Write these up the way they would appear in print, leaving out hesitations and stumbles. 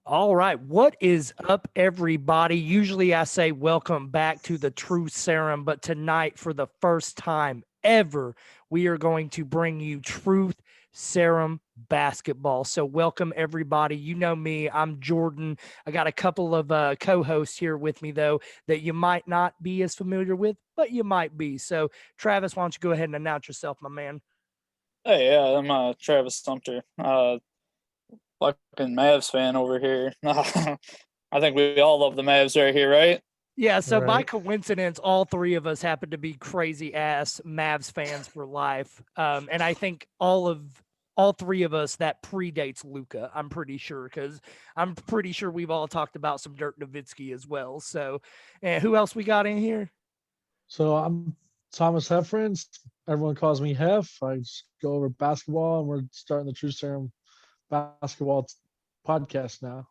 All right. What is up, everybody? Usually I say welcome back to the True Serum, but tonight, for the first time ever, we are going to bring you Truth Serum basketball. So, welcome, everybody. You know me, I'm Jordan. I got a couple of co hosts here with me, though, that you might not be as familiar with, but you might be. So, Travis, why don't you go ahead and announce yourself, my man? Hey, yeah, I'm Travis Sumter. Fucking Mavs fan over here. I think we all love the Mavs right here, right? Yeah, so by Right. coincidence, all three of us happen to be crazy ass Mavs fans for life. And I think all three of us that predates Luca, I'm pretty sure, because I'm pretty sure we've all talked about some Dirk Nowitzki as well. So, and who else we got in here? So I'm Thomas Heffron. Everyone calls me Heff. I just go over basketball, and we're starting the True Serum basketball podcast now.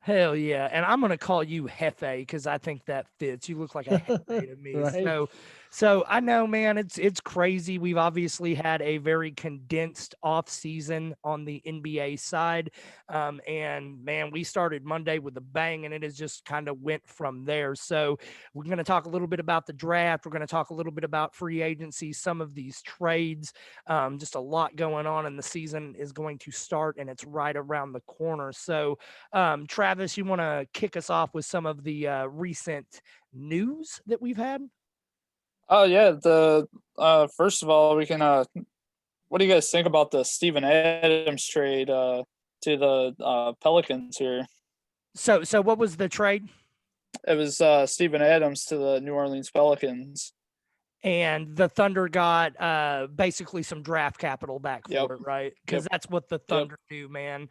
Hell yeah. And I'm going to call you Hefe because I think that fits. You look like a Hefe to me. Right. So I know, man, it's crazy. We've obviously had a very condensed off season on the NBA side. And man, we started Monday with a bang and it has just kind of went from there. So we're going to talk a little bit about the draft. We're going to talk a little bit about free agency, some of these trades, just a lot going on, and the season is going to start and it's right around the corner. So, Travis, you want to kick us off with some of the recent news that we've had? Oh yeah. The first of all, we can. What do you guys think about the Steven Adams trade to the Pelicans here? So what was the trade? It was Steven Adams to the New Orleans Pelicans. And the Thunder got basically some draft capital back Yep. for it, right? Because Yep. that's what the Yep. Thunder do, man.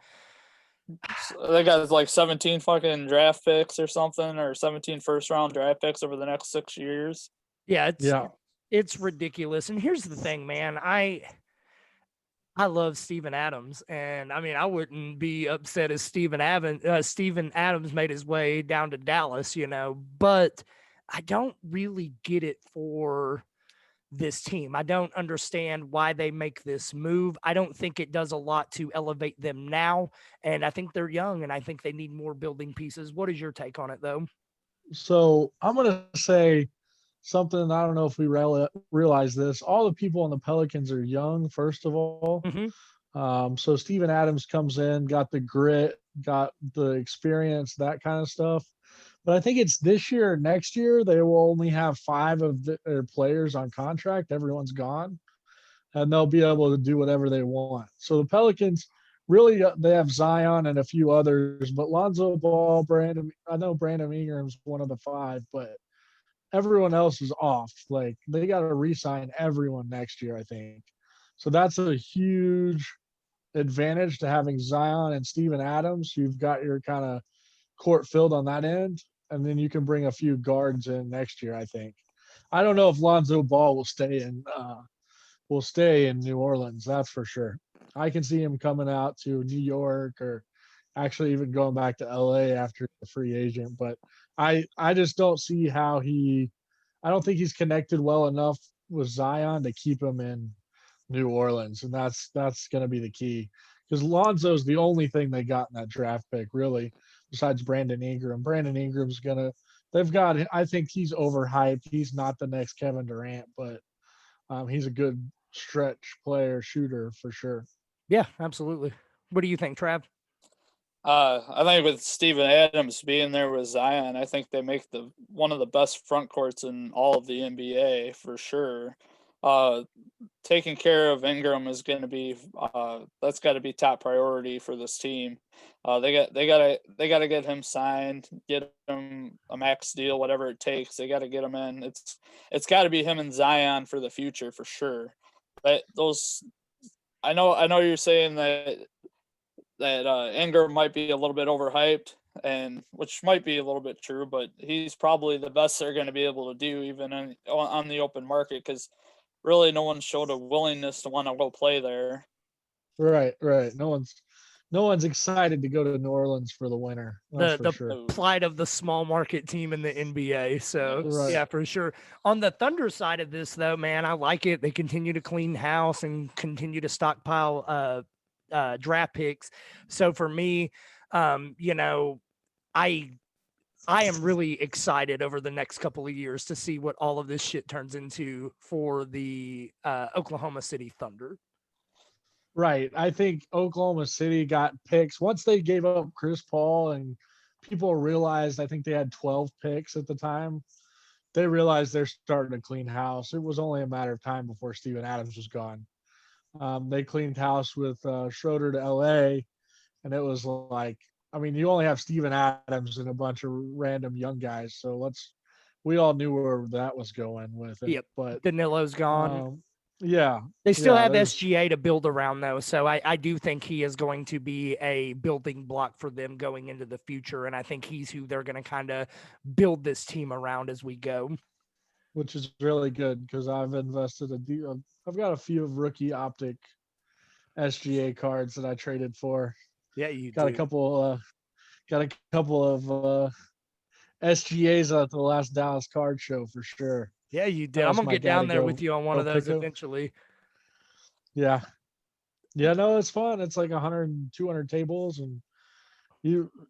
So they got like 17 fucking draft picks or something, or 17 first round draft picks over the next 6 years. Yeah, Yeah. it's ridiculous. And here's the thing, man. I love Steven Adams, and I mean, I wouldn't be upset if Steven Adams made his way down to Dallas, but I don't really get it for this team. I don't understand why they make this move. I don't think it does a lot to elevate them now, and I think they're young, and I think they need more building pieces. What is your take on it, though? So I'm gonna say something. I don't know if we realize this. All the people on the Pelicans are young. First of all, Mhm. so Steven Adams comes in, got the grit, got the experience, that kind of stuff. But I think it's this year or next year they will only have five of their players on contract. Everyone's gone, and they'll be able to do whatever they want. So the Pelicans really they have Zion and a few others, but Lonzo Ball, Brandon. I know Brandon Ingram's one of the five, but everyone else is off. Like they got to re-sign everyone next year, I think. So that's a huge advantage to having Zion and Steven Adams. You've got your kind of court filled on that end, and then you can bring a few guards in next year. I think. I don't know if Lonzo Ball will stay in New Orleans. That's for sure. I can see him coming out to New York or actually even going back to LA after the free agent. But I just don't see how he. I don't think he's connected well enough with Zion to keep him in New Orleans, and that's going to be the key because Lonzo's the only thing they got in that draft pick, really, besides Brandon Ingram. Brandon Ingram's gonna. They've got. I think he's overhyped. He's not the next Kevin Durant, but he's a good stretch player, shooter for sure. Yeah, absolutely. What do you think, Trav? I think with Steven Adams being there with Zion, I think they make the one of the best front courts in all of the NBA for sure. Uh, Taking care of Ingram is going to be that's got to be top priority for this team. They got to get him signed, get him a max deal, whatever it takes. They got to get him in. It's got to be him and Zion for the future for sure. But those I know you're saying that Ingram might be a little bit overhyped, and which might be a little bit true, but he's probably the best they're going to be able to do even on the open market because really no one showed a willingness to want to go play there. Right, right. No one's excited to go to New Orleans for the winter. That's for The sure. plight of the small market team in the NBA. So Right. yeah, for sure. On the Thunder side of this, though, man, I like it. They continue to clean house and continue to stockpile draft picks. So for me, You know, I am really excited over the next couple of years to see what all of this shit turns into for the Oklahoma City Thunder. Right. I think Oklahoma City got picks once they gave up Chris Paul and people realized I think they had 12 picks at the time. They realized they're starting to clean house. It was only a matter of time before Steven Adams was gone. They cleaned house with Schroeder to LA, and it was like, I mean, you only have Steven Adams and a bunch of random young guys. So we all knew where that was going with it. Yep. But Danilo's gone. yeah. They still yeah, have SGA to build around, though. So I do think he is going to be a building block for them going into the future. And I think he's who they're going to kind of build this team around as we go. which is really good because I've invested I've got a few of rookie optic SGA cards that I traded for. Yeah, you Got do. a couple of SGAs at the last Dallas card show for sure. Yeah, you did. That I'm was going to my get guy down to there go with you on one go of those pick up. eventually. Yeah. Yeah, no, it's fun. It's like 100, 200 tables, and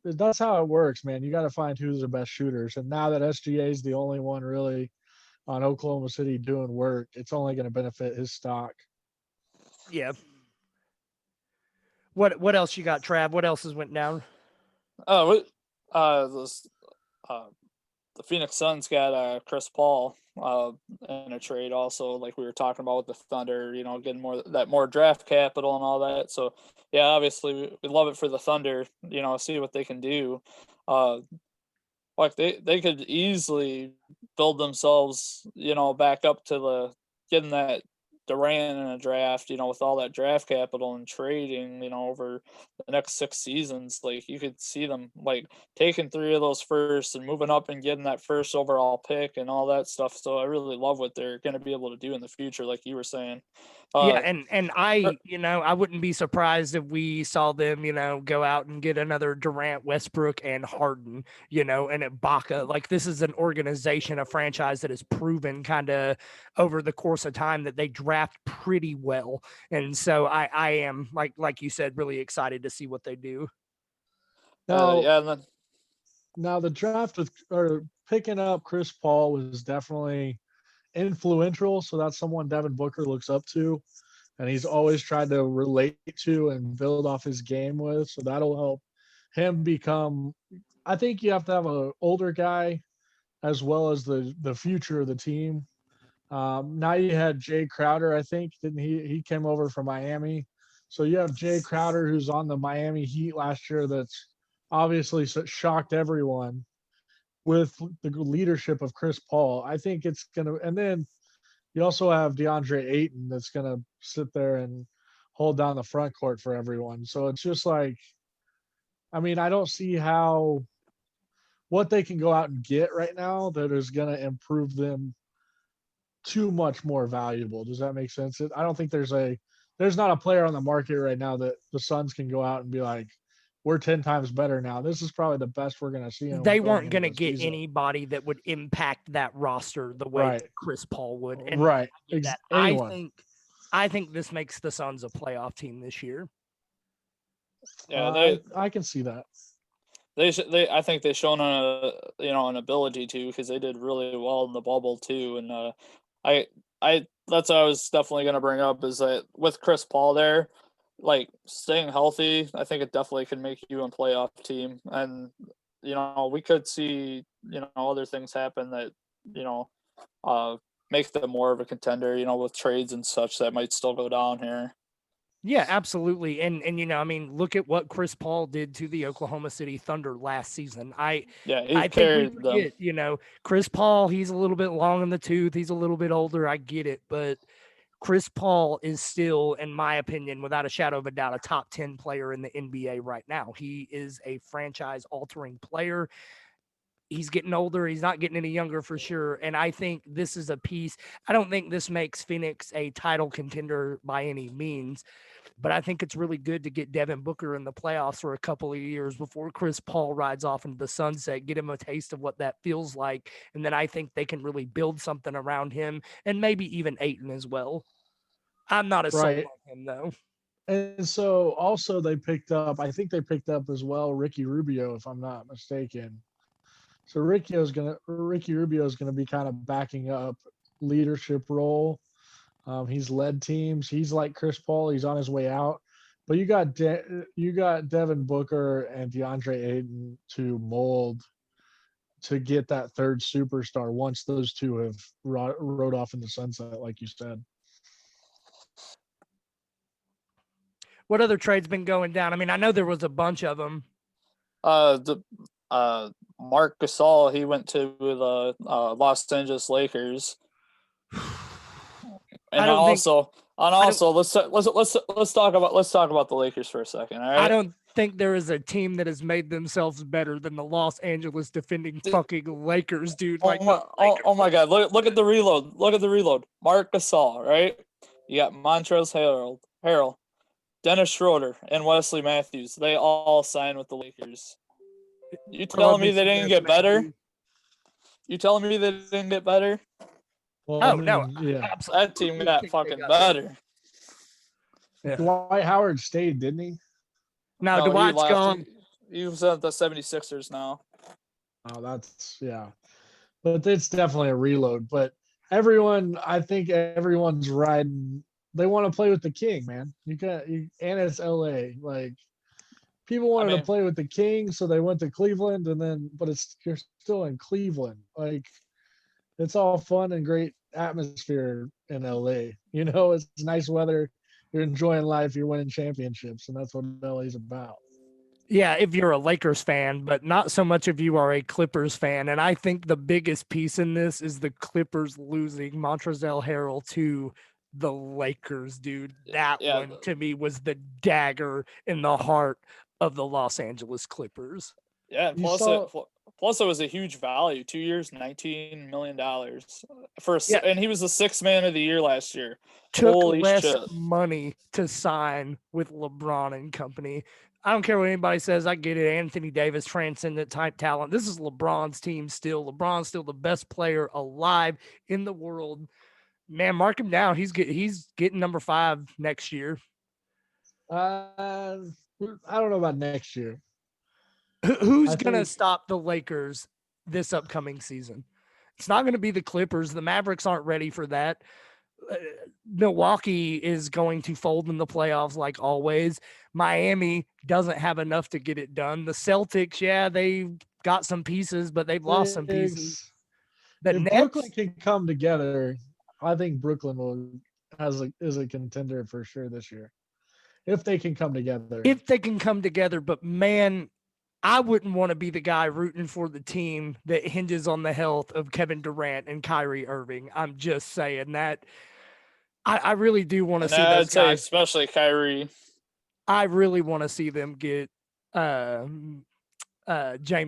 that's how it works, man. You got to find who's the best shooters. And now that SGA is the only one really on Oklahoma City doing work, it's only going to benefit his stock. Yeah. What else you got, Trav? What else has went down? Oh, the Phoenix Suns got Chris Paul in a trade also, like we were talking about with the Thunder, you know, getting more draft capital and all that. So yeah, obviously we love it for the Thunder, you know, see what they can do. Like they could easily build themselves, you know, back up to the getting that Durant in a draft, you know, with all that draft capital and trading, you know, over the next 6 seasons. Like you could see them like taking 3 of those first and moving up and getting that first overall pick and all that stuff. So I really love what they're going to be able to do in the future, like you were saying. Yeah, Uh, and I, I wouldn't be surprised if we saw them, go out and get another Durant, Westbrook, and Harden, and Ibaka. Like this is an organization, a franchise that has proven kind of over the course of time that they draft pretty well, and so I am like you said, really excited to see what they do. Now, yeah, and then now the draft or picking up Chris Paul was definitely influential. So that's someone Devin Booker looks up to, and he's always tried to relate to and build off his game with. So that'll help him become. I think you have to have an older guy as well as the future of the team. Now you had Jay Crowder, I think, didn't he? He came over from Miami. So you have Jay Crowder, who's on the Miami Heat last year, that's obviously shocked everyone with the leadership of Chris Paul. I think it's gonna, and then you also have DeAndre Ayton that's gonna sit there and hold down the front court for everyone. So it's just like, I mean, I don't see how what they can go out and get right now that is gonna improve them too much more valuable. Does that make sense? I don't think there's not a player on the market right now that the Suns can go out and be like, we're 10 times better now. This is probably the best we're going to see. They weren't going to get anybody that would impact that roster the way that Chris Paul would. And right. I think this makes the Suns a playoff team this year. Yeah, I can see that. I think they've shown an ability to, because they did really well in the bubble too. And that's what I was definitely going to bring up, is that with Chris Paul there, like staying healthy, I think it definitely can make you a playoff team. And, we could see, other things happen that, make them more of a contender, with trades and such that might still go down here. Yeah, absolutely. And I mean, look at what Chris Paul did to the Oklahoma City Thunder last season. I think we forget, Chris Paul, he's a little bit long in the tooth. He's a little bit older. I get it. But Chris Paul is still, in my opinion, without a shadow of a doubt, a top 10 player in the NBA right now. He is a franchise-altering player. He's getting older. He's not getting any younger for sure. And I think this is a piece. I don't think this makes Phoenix a title contender by any means, but I think it's really good to get Devin Booker in the playoffs for a couple of years before Chris Paul rides off into the sunset, get him a taste of what that feels like. And then I think they can really build something around him, and maybe even Ayton as well. I'm not a sold on him, though. And so also they picked up, I think they picked up as well Ricky Rubio, if I'm not mistaken. So Ricky Rubio is gonna be kind of backing up leadership role. He's led teams. He's like Chris Paul. He's on his way out. But you got Devin Booker and DeAndre Ayton to mold to get that third superstar once those two have rode off in the sunset, like you said. What other trades been going down? I mean, I know there was a bunch of them. The Mark Gasol, he went to the Los Angeles Lakers. And let's talk about the Lakers for a second. All right? I don't think there is a team that has made themselves better than the Los Angeles defending fucking Lakers, dude. Oh my God! Look at the reload. Look at the reload. Mark Gasol, right? You got Montrezl Harrell, Dennis Schroeder, and Wesley Matthews. They all signed with the Lakers. You telling me they didn't get better? You telling me they didn't get better? Well, no, yeah. That team got fucking better. Yeah. Dwight Howard stayed, didn't he? No, Dwight's gone. He was at the 76ers now. Oh, but it's definitely a reload. But I think everyone's riding. They want to play with the king, man. And it's LA. Like people wanted to play with the king, so they went to Cleveland, but you're still in Cleveland. Like it's all fun and great atmosphere in LA. It's nice weather. You're enjoying life. You're winning championships, and that's what LA's about. Yeah, if you're a Lakers fan, but not so much if you are a Clippers fan. And I think the biggest piece in this is the Clippers losing Montrezl Harrell to the Lakers, dude. That one to me was the dagger in the heart of the Los Angeles Clippers. Yeah, plus it was a huge value. 2 years, $19 million and he was the sixth man of the year last year. Took less money to sign with LeBron and company. I don't care what anybody says. I get it. Anthony Davis, transcendent type talent. This is LeBron's team still. LeBron's still the best player alive in the world. Man, mark him down. He's getting number 5 next year. I don't know about next year. Who's going to stop the Lakers this upcoming season? It's not going to be the Clippers. The Mavericks aren't ready for that. Milwaukee is going to fold in the playoffs like always. Miami doesn't have enough to get it done. The Celtics, they got some pieces, but they've lost some pieces. Brooklyn can come together, I think Brooklyn is a contender for sure this year. If they can come together. But man, I wouldn't want to be the guy rooting for the team that hinges on the health of Kevin Durant and Kyrie Irving. I'm just saying that. I really do want to see those guys, especially Kyrie. I really want to see them get James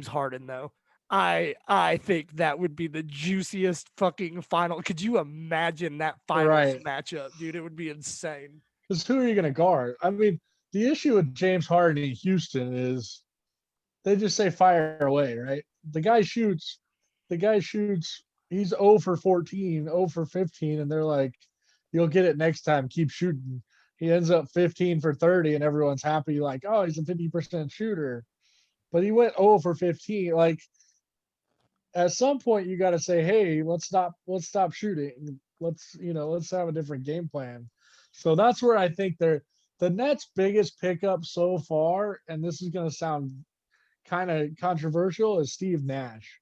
Harden, though. I think that would be the juiciest fucking final. Could you imagine that finals matchup, dude? It would be insane. Because who are you going to guard? I mean, the issue with James Harden in Houston is they just say fire away, right? The guy shoots. He's 0 for 14, 0 for 15, and they're like, you'll get it next time. Keep shooting. He ends up 15 for 30, and everyone's happy, like, oh, he's a 50% shooter. But he went 0 for 15. Like, at some point, you got to say, hey, let's stop shooting. Let's have a different game plan. So that's where I think the Nets' biggest pickup so far, and this is going to sound kind of controversial, is Steve Nash.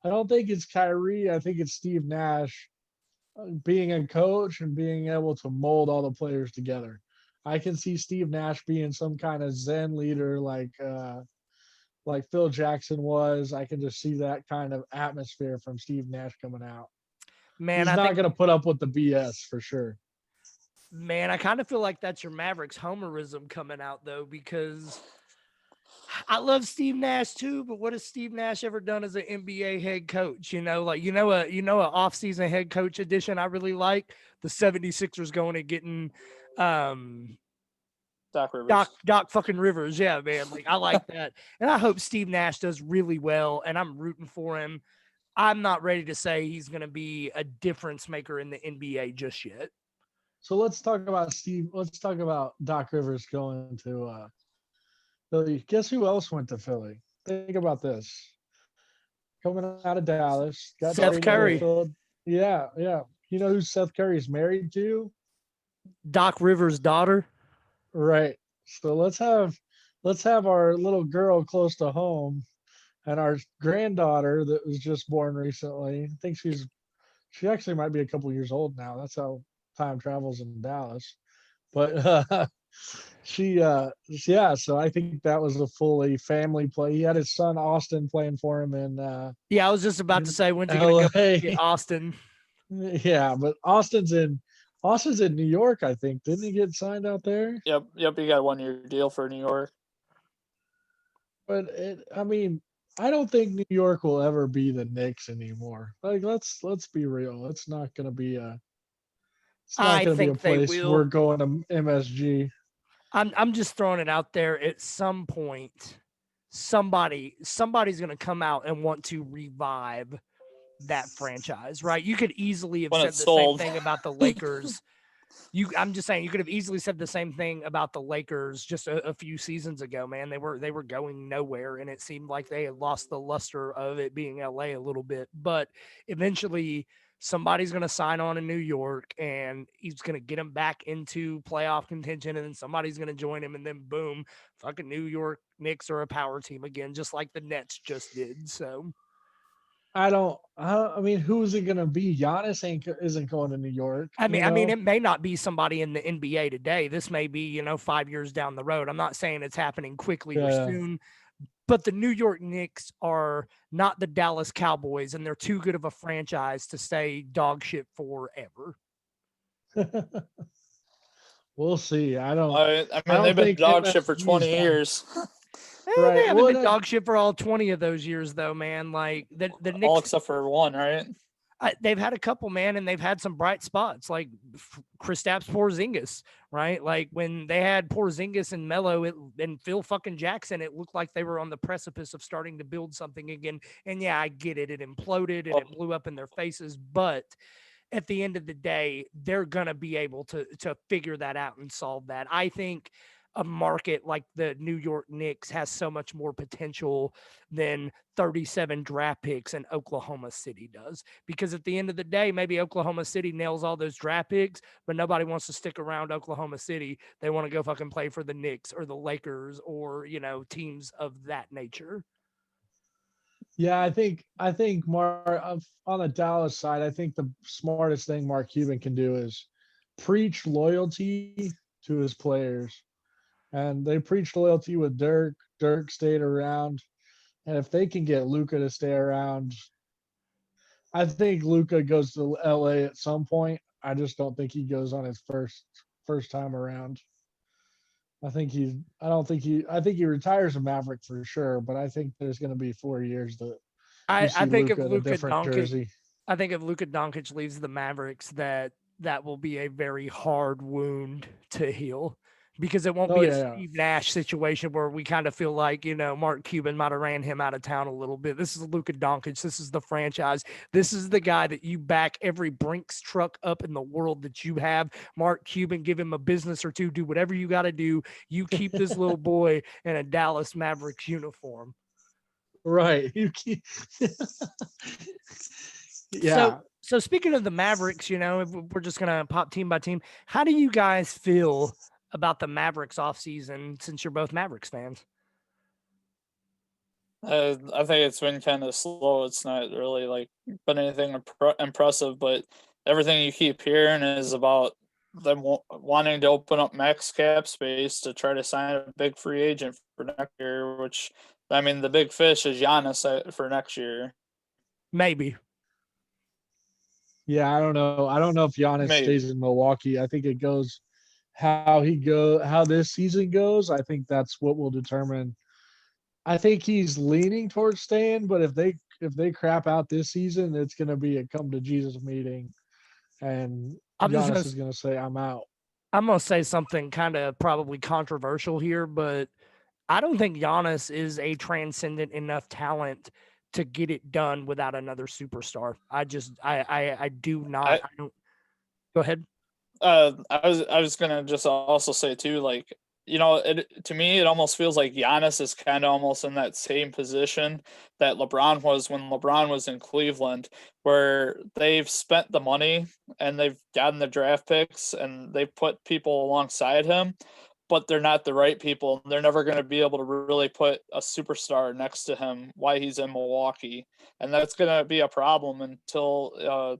I don't think it's Kyrie. I think it's Steve Nash being a coach and being able to mold all the players together. I can see Steve Nash being some kind of Zen leader like Phil Jackson was. I can just see that kind of atmosphere from Steve Nash coming out. Man, he's not going to put up with the BS for sure. Man, I kind of feel like that's your Mavericks homerism coming out, though, because I love Steve Nash too, but what has Steve Nash ever done as an NBA head coach? An offseason head coach edition I really like? The 76ers going and getting Doc Rivers. Doc fucking Rivers. Yeah, man. Like, I like that. And I hope Steve Nash does really well, and I'm rooting for him. I'm not ready to say he's going to be a difference maker in the NBA just yet. So let's talk about Steve. Let's talk about Doc Rivers going to Philly. Guess who else went to Philly? Think about this. Coming out of Dallas, got Seth traded to Curry, Philly. Yeah, yeah. You know who Seth Curry is married to? Doc Rivers' daughter. Right. So let's have our little girl close to home and our granddaughter that was just born recently. I think she actually might be a couple years old now. That's how time travels in Dallas. But she yeah, so I think that was a fully family play. He had his son Austin playing for him Yeah, I was just about to in say, when's he going to go get LA. Austin? Yeah, but Austin's in New York, I think. Didn't he get signed out there? Yep. You got a 1-year deal for New York. But I mean, I don't think New York will ever be the Knicks anymore. Like let's be real. It's not I gonna be a think they place will. we're going to MSG. I'm just throwing it out there. At some point, somebody's going to come out and want to revive that franchise, right? You could easily have When said it's the same sold. thing about the Lakers. I'm just saying, you could have easily said the same thing about the Lakers just a few seasons ago, man. They were going nowhere, and it seemed like they had lost the luster of it being LA a little bit. But eventually, somebody's going to sign on in New York, and he's going to get him back into playoff contention, and then somebody's going to join him, and then boom, fucking New York Knicks are a power team again, just like the Nets just did. So I mean, who is it gonna be? Giannis isn't going to New York, you I mean, know? it may not be somebody in the NBA today. This may be, 5 years down the road. I'm not saying it's happening quickly or Yeah. soon, but the New York Knicks are not the Dallas Cowboys, and they're too good of a franchise to stay dog shit forever. We'll see. I I mean, they've don't been think dog shit for MSG is 20 done. years, They Right. haven't Well, been that, dog shit for all 20 of those years, though, man. Like the all Knicks, except for one, right? they've had a couple, man, and they've had some bright spots, like Kristaps Porzingis, right? Like when they had Porzingis and Melo and Phil fucking Jackson, it looked like they were on the precipice of starting to build something again. And yeah, I get it; it imploded and Well, it blew up in their faces, but at the end of the day, they're gonna be able to figure that out and solve that. I think a market like the New York Knicks has so much more potential than 37 draft picks and Oklahoma City does. Because at the end of the day, maybe Oklahoma City nails all those draft picks, but nobody wants to stick around Oklahoma City. They want to go fucking play for the Knicks or the Lakers or, teams of that nature. yeah, I think on the Dallas side, I think the smartest thing Mark Cuban can do is preach loyalty to his players. And they preached loyalty with Dirk. Dirk stayed around. And if they can get Luca to stay around, I think Luca goes to LA at some point. I just don't think he goes on his first time around. I think he retires a Maverick for sure, but I think there's going to be 4 years that you I see think if Luca in a Luka different Doncic jersey. I think if Luka Doncic leaves the Mavericks, that will be a very hard wound to heal because it won't Oh be a yeah, yeah. Steve Nash situation where we kind of feel like, Mark Cuban might have ran him out of town a little bit. This is Luka Doncic. This is the franchise. This is the guy that you back every Brinks truck up in the world that you have. Mark Cuban, give him a business or two, do whatever you got to do. You keep this little boy in a Dallas Mavericks uniform. Right. You keep So yeah. so speaking of the Mavericks, if we're just gonna pop team by team, how do you guys feel about the Mavericks offseason since you're both Mavericks fans? I think it's been kind of slow. It's not really like been anything impressive, but everything you keep hearing is about them wanting to open up max cap space to try to sign a big free agent for next year. Which, I mean, the big fish is Giannis for next year. Maybe. Yeah, I don't know. I don't know if Giannis Maybe. stays in Milwaukee. I think it goes how this season goes. I think that's what will determine. I think he's leaning towards staying, but if they crap out this season, it's going to be a come to Jesus meeting, and I'm just gonna Giannis is going to say, "I'm out." I'm gonna say something kind of probably controversial here, but I don't think Giannis is a transcendent enough talent to get it done without another superstar. I do not. I I don't. Go ahead. I was gonna just also say too, like, to me, it almost feels like Giannis is kind of almost in that same position that LeBron was when LeBron was in Cleveland, where they've spent the money and they've gotten the draft picks and they've put people alongside him, but they're not the right people. They're never going to be able to really put a superstar next to him while he's in Milwaukee, and that's going to be a problem until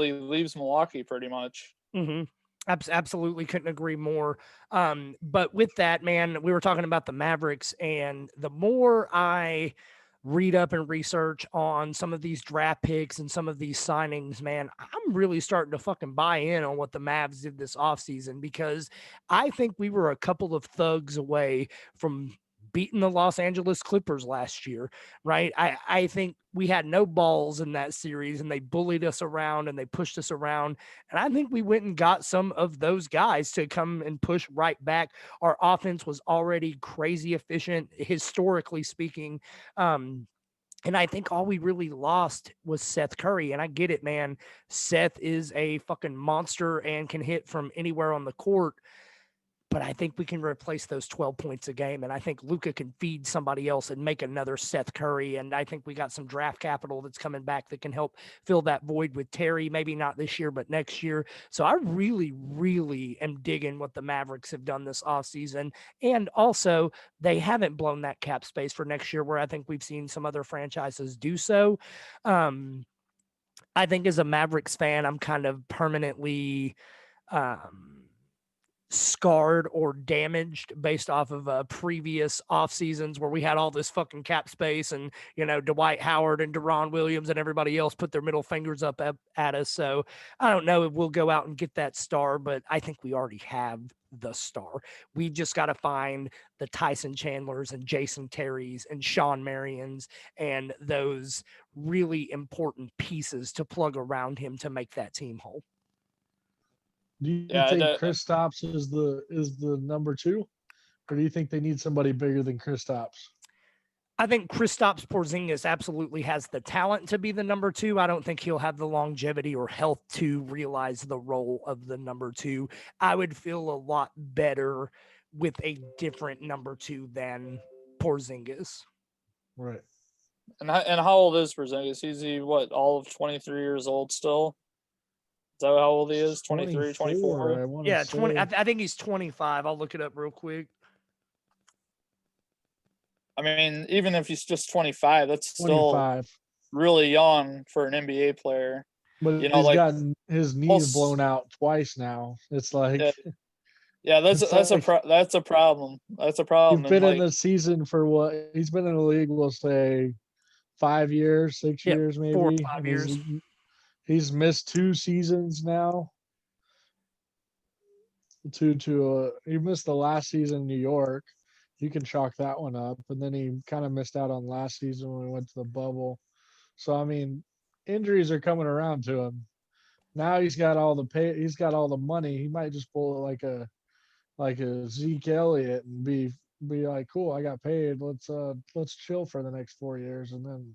he leaves Milwaukee, pretty much. Mm-hmm. Absolutely couldn't agree more. But with that, man, we were talking about the Mavericks, and the more I read up and research on some of these draft picks and some of these signings, man, I'm really starting to fucking buy in on what the Mavs did this offseason, because I think we were a couple of thugs away from beating the Los Angeles Clippers last year, right? I think we had no balls in that series, and they bullied us around and they pushed us around. And I think we went and got some of those guys to come and push right back. Our offense was already crazy efficient, historically speaking. And I think all we really lost was Seth Curry. And I get it, man. Seth is a fucking monster and can hit from anywhere on the court. But I think we can replace those 12 points a game. And I think Luka can feed somebody else and make another Seth Curry. And I think we got some draft capital that's coming back that can help fill that void with Terry, maybe not this year, but next year. So I really, really am digging what the Mavericks have done this offseason. And also, they haven't blown that cap space for next year, where I think we've seen some other franchises do so. I think as a Mavericks fan, I'm kind of permanently scarred or damaged based off of previous off seasons where we had all this fucking cap space, and Dwight Howard and Deron Williams and everybody else put their middle fingers up at us. So I don't know if we'll go out and get that star, but I think we already have the star. We just got to find the Tyson Chandlers and Jason Terrys and Sean Marions and those really important pieces to plug around him to make that team whole. Do you think Kristaps is the number 2, or do you think they need somebody bigger than Kristaps? I think Kristaps Porzingis absolutely has the talent to be the number 2. I don't think he'll have the longevity or health to realize the role of the number 2. I would feel a lot better with a different number 2 than Porzingis. Right. And how old is Porzingis? Is he all of 23 years old still? Is that how old he is? 23, 24? Yeah, 20. I think he's 25. I'll look it up real quick. I mean, even if he's just 25, that's 25. Still really young for an NBA player. But he's gotten his knees blown out twice now. It's like, yeah, that's a problem. That's a problem. He's been in the season for what? He's been in the league, we'll say, 5 years, 6 years, maybe 4 or 5 years. He's missed 2 seasons now. He missed the last season in New York. You can chalk that one up. And then he kind of missed out on last season when he went to the bubble. So, I mean, injuries are coming around to him. Now he's got all the pay. He's got all the money. He might just pull it like a Zeke Elliott and be like, cool, I got paid. Let's chill for the next 4 years and then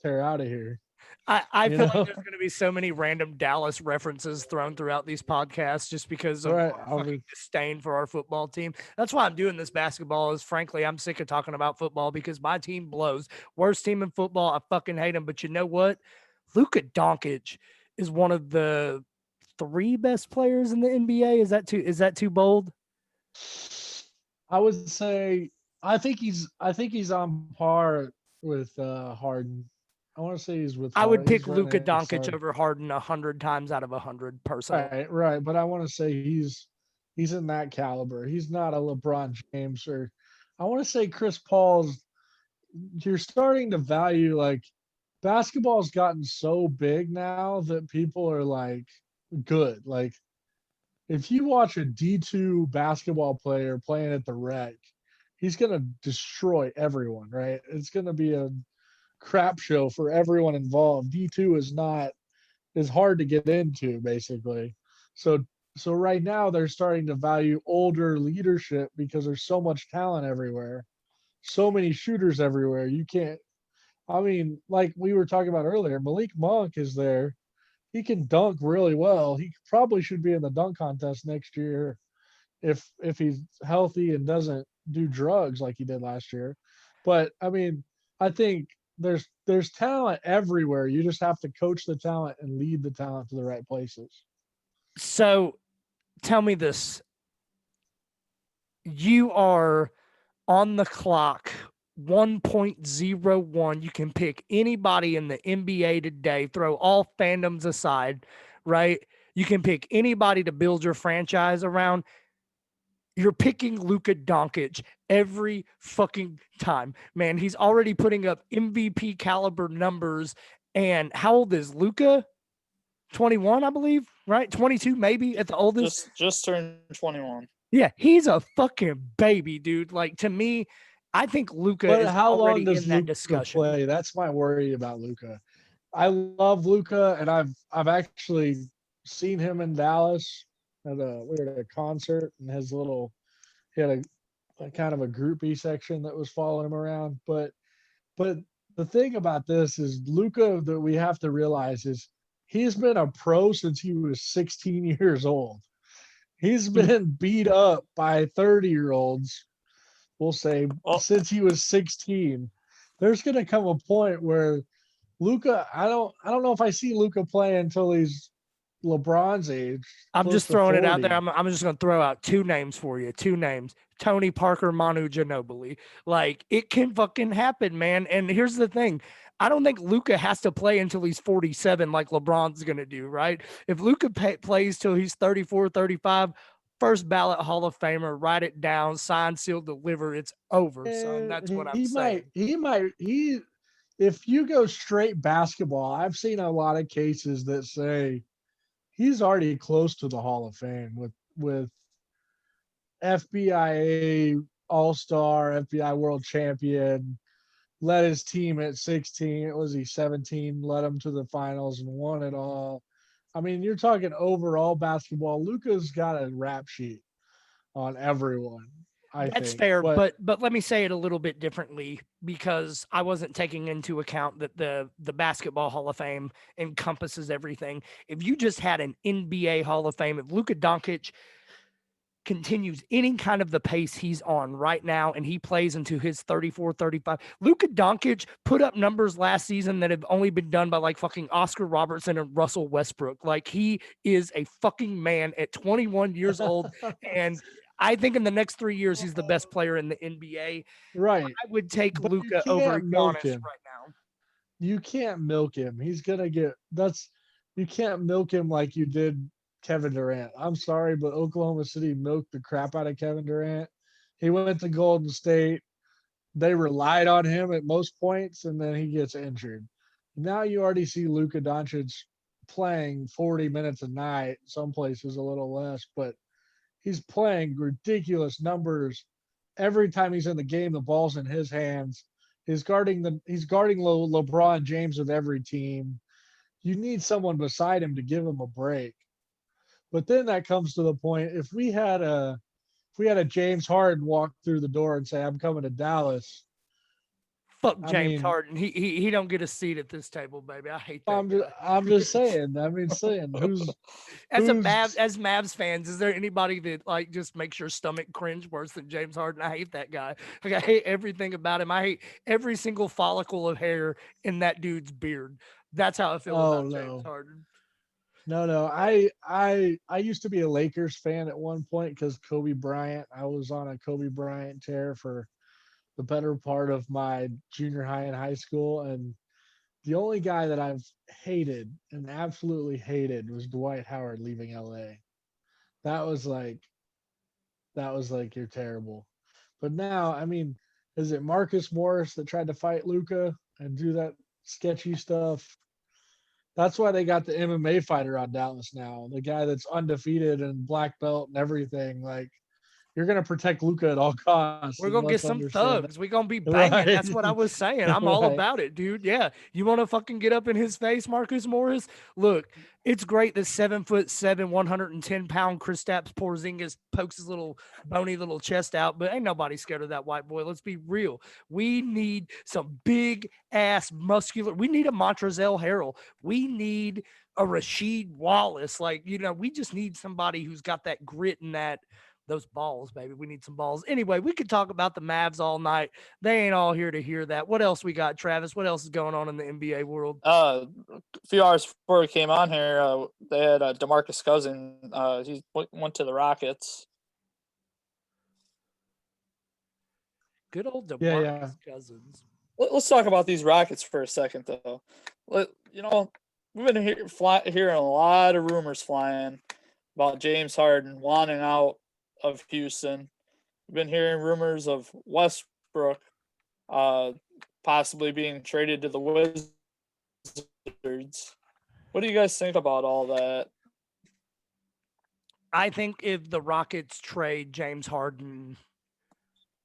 tear out of here. I feel like there's going to be so many random Dallas references thrown throughout these podcasts just because of our disdain for our football team. That's why I'm doing this basketball is, frankly, I'm sick of talking about football because my team blows. Worst team in football. I fucking hate them. But you know what? Luka Doncic is one of the 3 best players in the NBA. Is that too bold? I would say I think he's on par with Harden. I want to say he's with. I would pick Luka Doncic over Harden 100 times out of 100 personally. Right. But I want to say he's in that caliber. He's not a LeBron James or. I want to say Chris Paul's. You're starting to value like basketball's gotten so big now that people are like good. Like if you watch a D2 basketball player playing at the Rec, he's gonna destroy everyone. Right? It's gonna be a crap show for everyone involved. D2 is hard to get into basically. So right now they're starting to value older leadership because there's so much talent everywhere. So many shooters everywhere. You can't, I mean, like we were talking about earlier, Malik Monk is there. he can dunk really well. He probably should be in the dunk contest next year if he's healthy and doesn't do drugs like he did last year. But I mean, I think there's talent everywhere. You just have to coach the talent and lead the talent to the right places. So tell me this. You are on the clock 1.01. You can pick anybody in the NBA today, throw all fandoms aside, right? You can pick anybody to build your franchise around. You're picking Luka Doncic every fucking time. Man, he's already putting up MVP caliber numbers. And how old is Luka? 21, I believe, right? 22 maybe at the oldest. Just turned 21. Yeah, he's a fucking baby, dude. Like, to me, I think Luka But is how long already does in that Luka discussion. play? That's my worry about Luka. I love Luka, and I've actually seen him in Dallas we were at a concert, and he had a kind of a groupie section that was following him around. But the thing about this is Luka that we have to realize is he's been a pro since he was 16 years old. He's been beat up by 30-year-olds, we'll say, since he was 16. There's going to come a point where Luka, I don't know if I see Luka play until he's LeBron's age. I'm just throwing it out there. I'm just going to throw out two names for you. Two names. Tony Parker, Manu Ginobili. Like, it can fucking happen, man. And here's the thing. I don't think Luka has to play until he's 47 like LeBron's going to do, right? If Luka plays till he's 34, 35, first ballot Hall of Famer, write it down, sign, seal, deliver. It's over, son. That's what I'm saying. If you go straight basketball, I've seen a lot of cases that say he's already close to the Hall of Fame with FBIA All-Star, FBI World Champion, led his team at 16. It was he 17, led them to the finals and won it all. I mean, you're talking overall basketball. Luka's got a rap sheet on everyone. That's fair, but let me say it a little bit differently because I wasn't taking into account that the Basketball Hall of Fame encompasses everything. If you just had an NBA Hall of Fame, if Luka Doncic continues any kind of the pace he's on right now and he plays into his 34, 35, Luka Doncic put up numbers last season that have only been done by like fucking Oscar Robertson and Russell Westbrook. Like, he is a fucking man at 21 years old. And I think in the next 3 years, he's the best player in the NBA. Right. I would take But Luka you over can't milk Giannis him. right now. You can't milk him. He's gonna you can't milk him like you did Kevin Durant. I'm sorry, but Oklahoma City milked the crap out of Kevin Durant. He went to Golden State. They relied on him at most points, and then he gets injured. Now you already see Luka Doncic playing 40 minutes a night, some places a little less, but he's playing ridiculous numbers. Every time he's in the game, the ball's in his hands. He's guarding LeBron James of every team. You need someone beside him to give him a break. But then that comes to the point, if we had a James Harden walk through the door and say, "I'm coming to Dallas." Fuck James Harden. He don't get a seat at this table, baby. I hate that. I'm just saying. Who's as Mavs fans, is there anybody that like just makes your stomach cringe worse than James Harden? I hate that guy. Like, I hate everything about him. I hate every single follicle of hair in that dude's beard. That's how I feel about James Harden. No. I used to be a Lakers fan at one point because Kobe Bryant. I was on a Kobe Bryant tear for the better part of my junior high and high school, and the only guy that I've hated and absolutely hated was Dwight Howard leaving LA. That was like you're terrible. But now, I mean, is it Marcus Morris that tried to fight Luka and do that sketchy stuff? That's why they got the MMA fighter on Dallas now, the guy that's undefeated and black belt and everything. Like, you're gonna protect Luka at all costs. We're And gonna get let's some understand thugs. We're gonna be that. banging. Right. That's what I was saying. I'm all Right. about it, dude. Yeah. You want to fucking get up in his face, Marcus Morris? Look, it's great that 7'7", 110-pound Kristaps Porzingis pokes his little bony little chest out, but ain't nobody scared of that white boy. Let's be real. We need some big ass muscular. We need a Montrezl Harrell. We need a Rasheed Wallace. Like, we just need somebody who's got that grit and those balls, baby. We need some balls. Anyway, we could talk about the Mavs all night. They ain't all here to hear that. What else we got, Travis? What else is going on in the NBA world? A few hours before we came on here, they had DeMarcus Cousins. He went to the Rockets. Good old Yeah, DeMarcus Cousins. Let's talk about these Rockets for a second, though. We've been hearing a lot of rumors flying about James Harden wanting out of Houston. We've been hearing rumors of Westbrook possibly being traded to the Wizards. What do you guys think about all that? I think if the Rockets trade James Harden,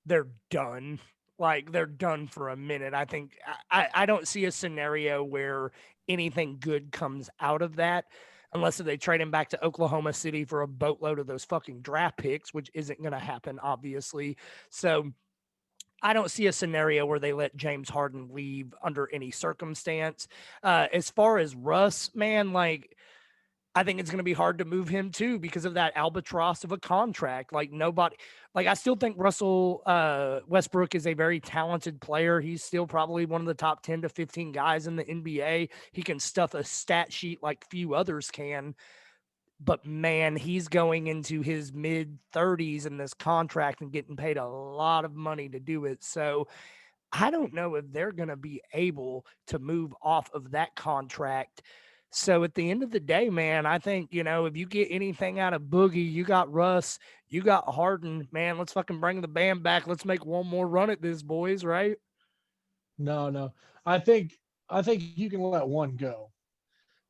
they're done. Like, they're done for a minute. I think I don't see a scenario where anything good comes out of that, unless if they trade him back to Oklahoma City for a boatload of those fucking draft picks, which isn't going to happen, obviously. So I don't see a scenario where they let James Harden leave under any circumstance. As far as Russ, man, like, I think it's going to be hard to move him too because of that albatross of a contract. Like, nobody, like, I still think Russell Westbrook is a very talented player. He's still probably one of the top 10 to 15 guys in the NBA. He can stuff a stat sheet like few others can. But man, he's going into his mid 30s in this contract and getting paid a lot of money to do it. So I don't know if they're going to be able to move off of that contract. So at the end of the day, man, I think, if you get anything out of Boogie, you got Russ, you got Harden, man, let's fucking bring the band back. Let's make one more run at this, boys, right? No. I think you can let one go.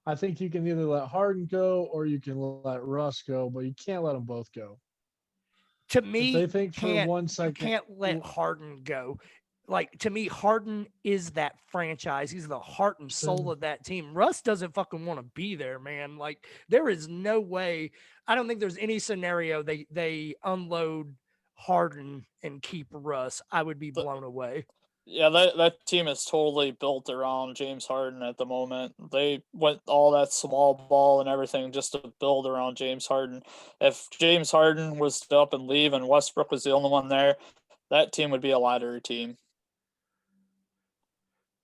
I think you can either let Harden go or you can let Russ go, but you can't let them both go. To If me, they think for one you second, can't let Harden go. Like, to me, Harden is that franchise. He's the heart and soul of that team. Russ doesn't fucking want to be there, man. Like, there is no way. I don't think there's any scenario they unload Harden and keep Russ. I would be blown away. Yeah, that team is totally built around James Harden at the moment. They went all that small ball and everything just to build around James Harden. If James Harden was to up and leave and Westbrook was the only one there, that team would be a lottery team.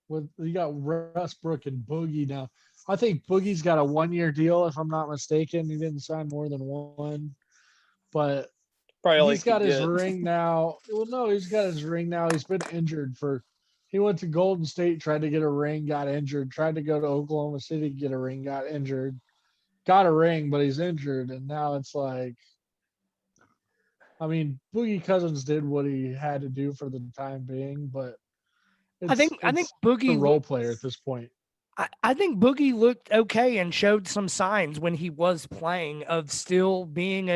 with you got Westbrook and Boogie now. I think Boogie's got a 1-year deal, if I'm not mistaken. He didn't sign more than one, but Probably all he's he could got his get. ring now. Well, no, he's got his ring now. He's been injured for. He went to Golden State, tried to get a ring, got injured. Tried to go to Oklahoma City, get a ring, got injured. Got a ring, but he's injured, and now it's like. I mean, Boogie Cousins did what he had to do for the time being, but I think it's a Boogie role player at this point. I think Boogie looked okay and showed some signs when he was playing of still being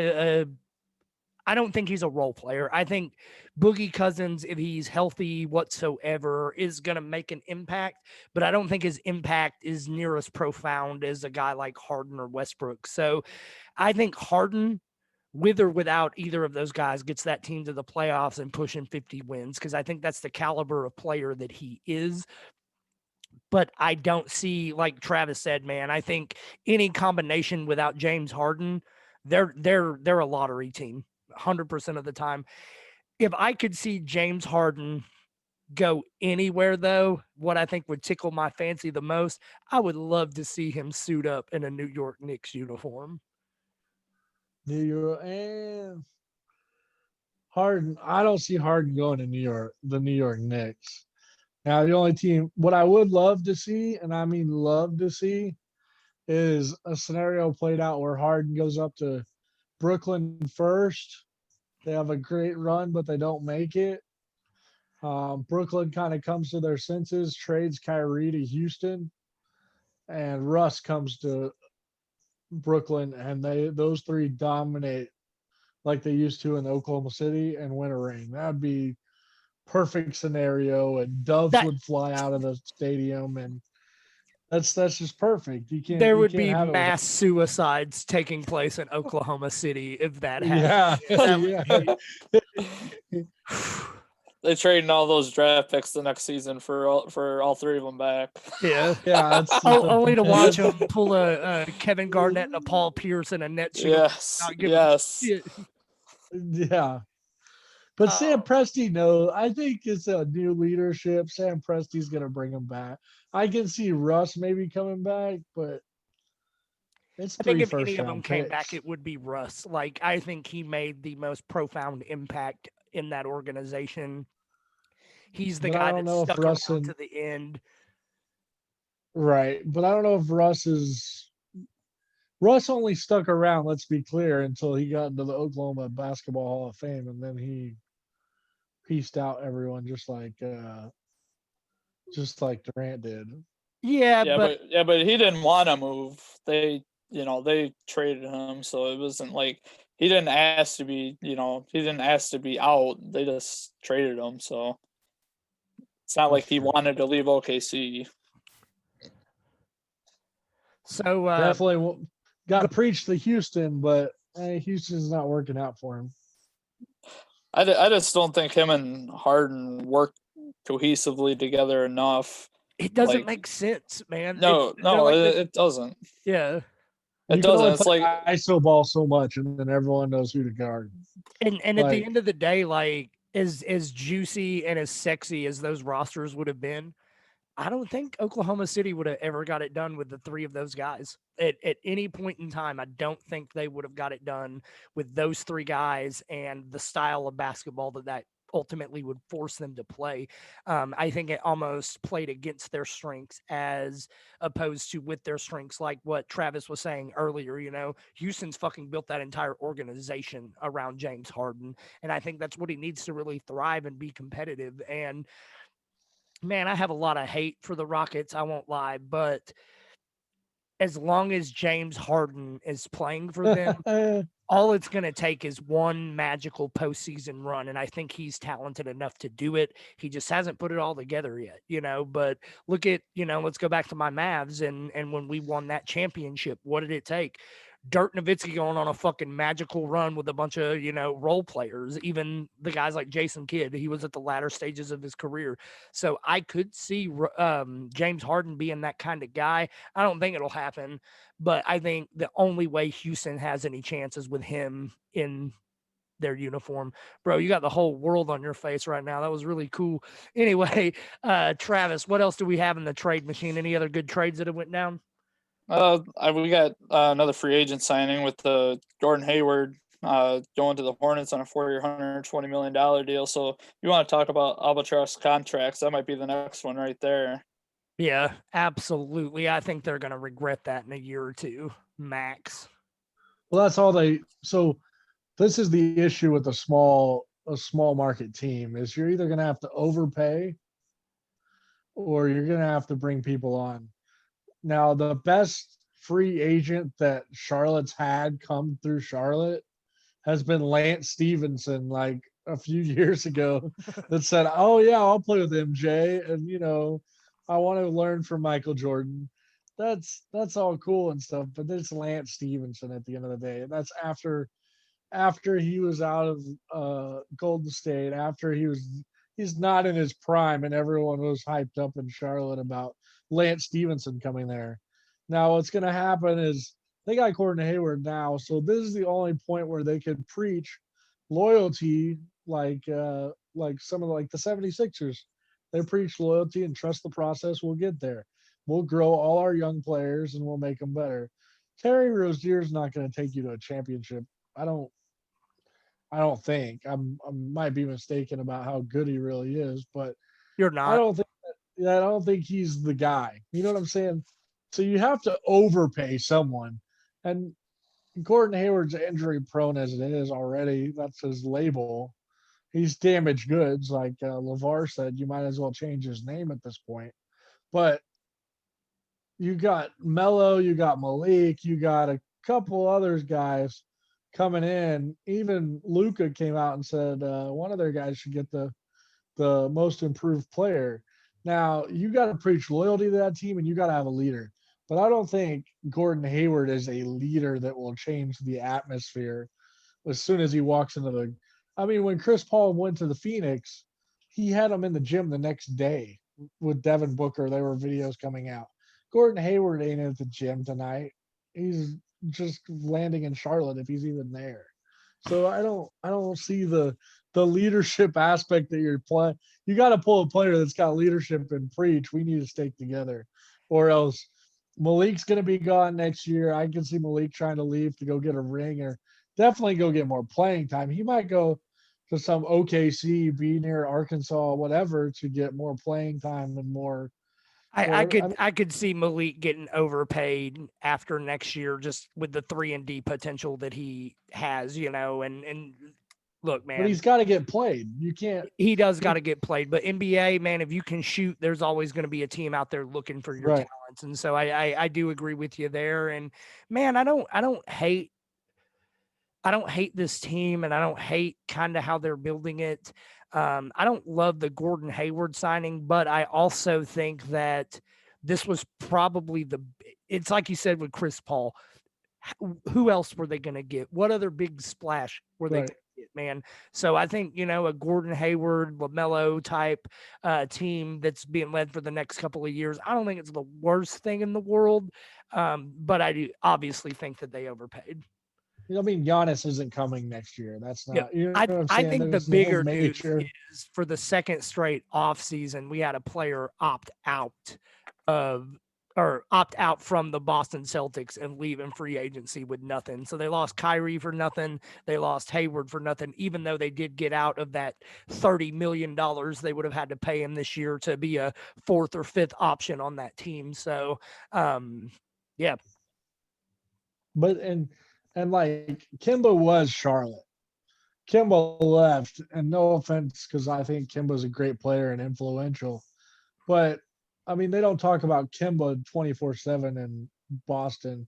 I don't think he's a role player. I think Boogie Cousins, if he's healthy whatsoever, is going to make an impact, but I don't think his impact is near as profound as a guy like Harden or Westbrook. So I think Harden, with or without either of those guys, gets that team to the playoffs and pushing 50 wins because I think that's the caliber of player that he is. But I don't see, like Travis said, man, I think any combination without James Harden, they're a lottery team 100% of the time. If I could see James Harden go anywhere, though, what I think would tickle my fancy the most, I would love to see him suit up in a New York Knicks uniform. New York and Harden. I don't see Harden going to New York, the New York Knicks. Now, the only team, what I would love to see, and I mean love to see, is a scenario played out where Harden goes up to Brooklyn first. They have a great run, but they don't make it. Brooklyn kind of comes to their senses, trades Kyrie to Houston, and Russ comes to Brooklyn, and those three dominate like they used to in Oklahoma City and win a ring. That'd be perfect scenario, and doves That would fly out of the stadium, and that's just perfect. there You would can't be have it with mass suicides taking place in Oklahoma City if that happened. yeah, That would yeah. be They trading all those draft picks the next season for all three of them back. yeah. Yeah, that's Only to watch that's him pull a Kevin Garnett and a Paul Pierce in a net shooter, Yes, not give a yes. shit. yeah. But Sam Oh, Presti, no, I think it's a new leadership. Sam Presti's gonna bring him back. I can see Russ maybe coming back, but it's I think three if first any of them round came back, picks. it would be Russ. Like, I think he made the most profound impact in that organization. He's the But I guy don't that know if stuck Russ around to and the end. right, but I don't know if Russ only stuck around, let's be clear, until he got into the Oklahoma Basketball Hall of Fame, and then he pieced out everyone just like Durant did. Yeah, but But he didn't want to move. They traded him, so it wasn't like he didn't ask to be, he didn't ask to be out. They just traded him, so it's not like That's he true. wanted to leave OKC. so Definitely go, got preached to Houston, but Houston's not working out for him. I just don't think him and Harden work cohesively together enough. it doesn't Like, make sense, man. They're no, like this. it doesn't. Yeah, It You can doesn't. only It's play like, ISO ball so much, and then everyone knows who to guard. and at the Like, end of the day, like as juicy and as sexy as those rosters would have been, I don't think Oklahoma City would have ever got it done with the three of those guys. At any point in time, I don't think they would have got it done with those three guys and the style of basketball that ultimately would force them to play. I think it almost played against their strengths as opposed to with their strengths, like what Travis was saying earlier. Houston's fucking built that entire organization around James Harden. And I think that's what he needs to really thrive and be competitive. And man, I have a lot of hate for the Rockets, I won't lie, but as long as James Harden is playing for them, all it's going to take is one magical postseason run. And I think he's talented enough to do it. He just hasn't put it all together yet. But look at, let's go back to my Mavs and when we won that championship, what did it take? Dirk Nowitzki going on a fucking magical run with a bunch of, role players, even the guys like Jason Kidd. He was at the latter stages of his career. So I could see James Harden being that kind of guy. I don't think it'll happen, but I think the only way Houston has any chances with him in their uniform. Bro, you got the whole world on your face right now. That was really cool. Anyway, Travis, what else do we have in the trade machine? Any other good trades that have went down? we got another free agent signing with the Gordon Hayward going to the Hornets on a 4-year, $120 million deal. So you want to talk about albatross contracts? That might be the next one right there. Yeah, absolutely. I think they're going to regret that in a year or two, max. well, that's all they. So this is the issue with a small market team is you're either going to have to overpay or you're going to have to bring people on. Now, the best free agent that Charlotte's had come through Charlotte has been Lance Stevenson, like a few years ago, that said, "Oh yeah, I'll play with MJ, and I want to learn from Michael Jordan." That's all cool and stuff, but it's Lance Stevenson at the end of the day. That's after he was out of Golden State, after he's not in his prime, and everyone was hyped up in Charlotte about Lance Stevenson coming there. Now, what's going to happen is they got Gordon Hayward now, so this is the only point where they could preach loyalty, like some of like the 76ers. They preach loyalty and trust the process. We'll get there. We'll grow all our young players and we'll make them better. Terry Rozier is not going to take you to a championship. I don't I don't think. I might be mistaken about how good he really is, but You're I not. don't think I don't think he's the guy. You know what I'm saying? So you have to overpay someone. And Gordon Hayward's injury prone as it is already. That's his label. He's damaged goods, like LeVar said. You might as well change his name at this point. But you got Mello, you got Malik, you got a couple others guys coming in. Even Luca came out and said one of their guys should get the most improved player. Now you got to preach loyalty to that team, and you got to have a leader. But I don't think Gordon Hayward is a leader that will change the atmosphere as soon as he walks into the. I mean, when Chris Paul went to the Phoenix, he had him in the gym the next day with Devin Booker. There were videos coming out. Gordon Hayward ain't at the gym tonight. He's just landing in Charlotte if he's even there. So I don't see the leadership aspect that you're playing. You got to pull a player that's got leadership and preach. We need to stick together, or else Malik's going to be gone next year. I can see Malik trying to leave to go get a ring or definitely go get more playing time. He might go to some OKC, be near Arkansas, whatever, to get more playing time and more I whatever. could I could see Malik getting overpaid after next year just with the 3-and-D potential that he has, and look, But man, he's got to get played. You can't. he does got to get played. But NBA, man, if you can shoot, there's always going to be a team out there looking for your Right. talents. And so I do agree with you there. And man, I don't hate this team, and I don't hate kind of how they're building it. I don't love the Gordon Hayward signing, but I also think that this was probably it's like you said with Chris Paul. Who else were they going to get? What other big splash were they going Right. to get, man? So I think, a Gordon Hayward, LaMelo type team that's being led for the next couple of years. I don't think it's the worst thing in the world, but I do obviously think that they overpaid. I mean, Giannis isn't coming next year. That's Yeah, not. You know I what I'm I saying? think the There's no bigger news major. is for the second straight off season, we had a player of opt out from the Boston Celtics and leave in free agency with nothing. So they lost Kyrie for nothing. They lost Hayward for nothing, even though they did get out of that $30 million they would have had to pay him this year to be a fourth or fifth option on that team. So, yeah, But and like Kimba was Charlotte. Kimba left, and no offense, because I think Kimba's a great player and influential. But I mean, they don't talk about Kimba 24/7 in Boston,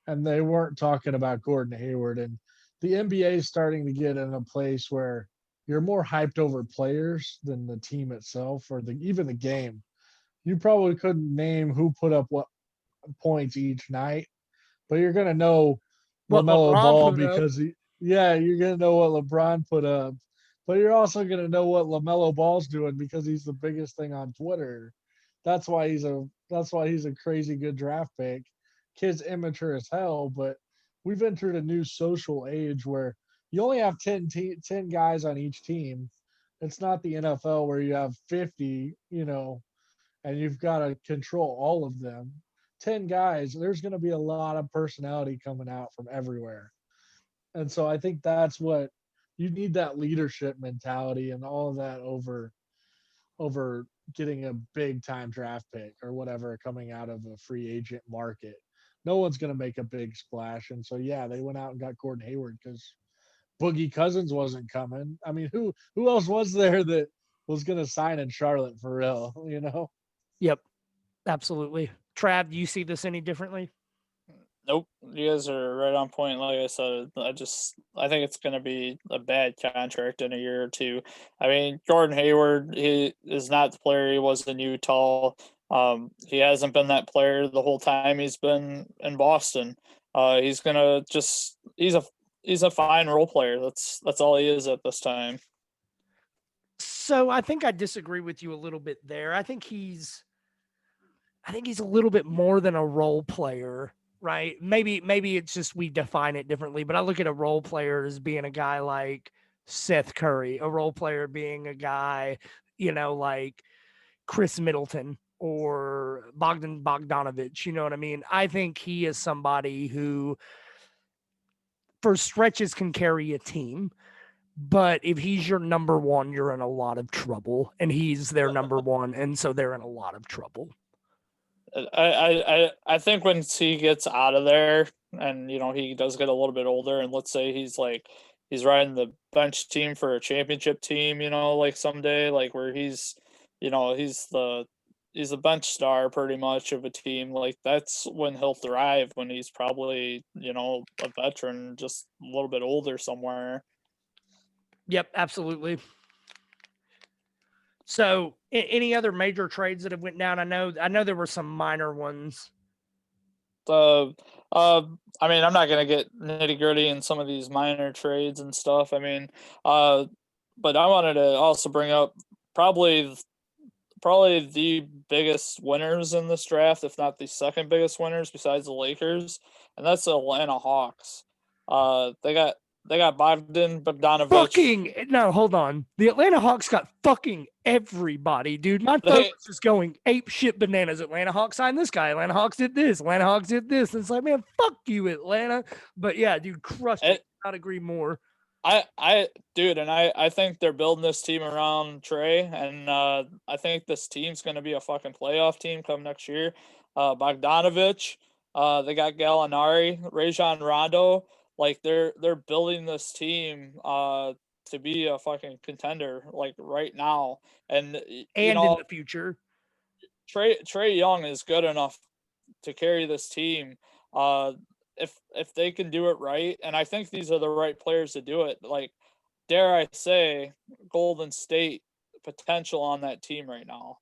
and they weren't talking about Gordon Hayward. And the NBA is starting to get in a place where you're more hyped over players than the team itself or even the game. You probably couldn't name who put up what points each night, but you're gonna know what LaMelo LeBron Ball put up. because yeah, you're gonna know what LeBron put up, but you're also gonna know what LaMelo Ball's doing because he's the biggest thing on Twitter. That's why he's a crazy good draft pick. Kid's immature as hell, but we've entered a new social age where you only have 10 guys on each team. It's not the NFL where you have 50, and you've got to control all of them. 10 guys, there's going to be a lot of personality coming out from everywhere. And so I think that's what you need, that leadership mentality and all of that over getting a big time draft pick or whatever coming out of a free agent market. No one's going to make a big splash. And so, yeah, they went out and got Gordon Hayward because Boogie Cousins wasn't coming. I mean, who else was there that was going to sign in Charlotte for real? Yep, absolutely. Trav, do you see this any differently? Nope, you guys are right on point. Like I said, I think it's going to be a bad contract in a year or two. I mean, Jordan Hayward, he is not the player he was in Utah. He hasn't been that player the whole time he's been in Boston. He's gonna just he's a fine role player. That's all he is at this time. So I think I disagree with you a little bit there. I think he's a little bit more than a role player, right? Maybe it's just we define it differently, but I look at a role player as being a guy like Seth Curry, a role player being a guy, like Chris Middleton or Bogdan Bogdanovich, you know what I mean? I think he is somebody who for stretches can carry a team. But if he's your number one, you're in a lot of trouble, and he's their number one, and so they're in a lot of trouble. I think once he gets out of there and he does get a little bit older, and let's say he's riding the bench team for a championship team, like someday, like where he's the he's a bench star pretty much of a team. Like that's when he'll thrive, when he's probably, a veteran, just a little bit older somewhere. Yep, absolutely. So, any other major trades that have went down? I know there were some minor ones. I mean, I'm not gonna get nitty gritty in some of these minor trades and stuff. I mean, but I wanted to also bring up probably the biggest winners in this draft, if not the second biggest winners besides the Lakers, and that's the Atlanta Hawks. They got Bogdanovich. Fucking no, hold on. The Atlanta Hawks got fucking everybody, dude. My phone was just going ape shit bananas. Atlanta Hawks signed this guy. Atlanta Hawks did this. Atlanta Hawks did this. And it's like, man, fuck you, Atlanta. But yeah, dude, crushed it. Not agree more. Dude, and I think they're building this team around Trey, and I think this team's going to be a fucking playoff team come next year. Bogdanovich, they got Gallinari, Rajon Rondo. Like they're building this team to be a fucking contender like right now, and in the future. Trey Young is good enough to carry this team. If they can do it right, and I think these are the right players to do it. Like, dare I say, Golden State potential on that team right now.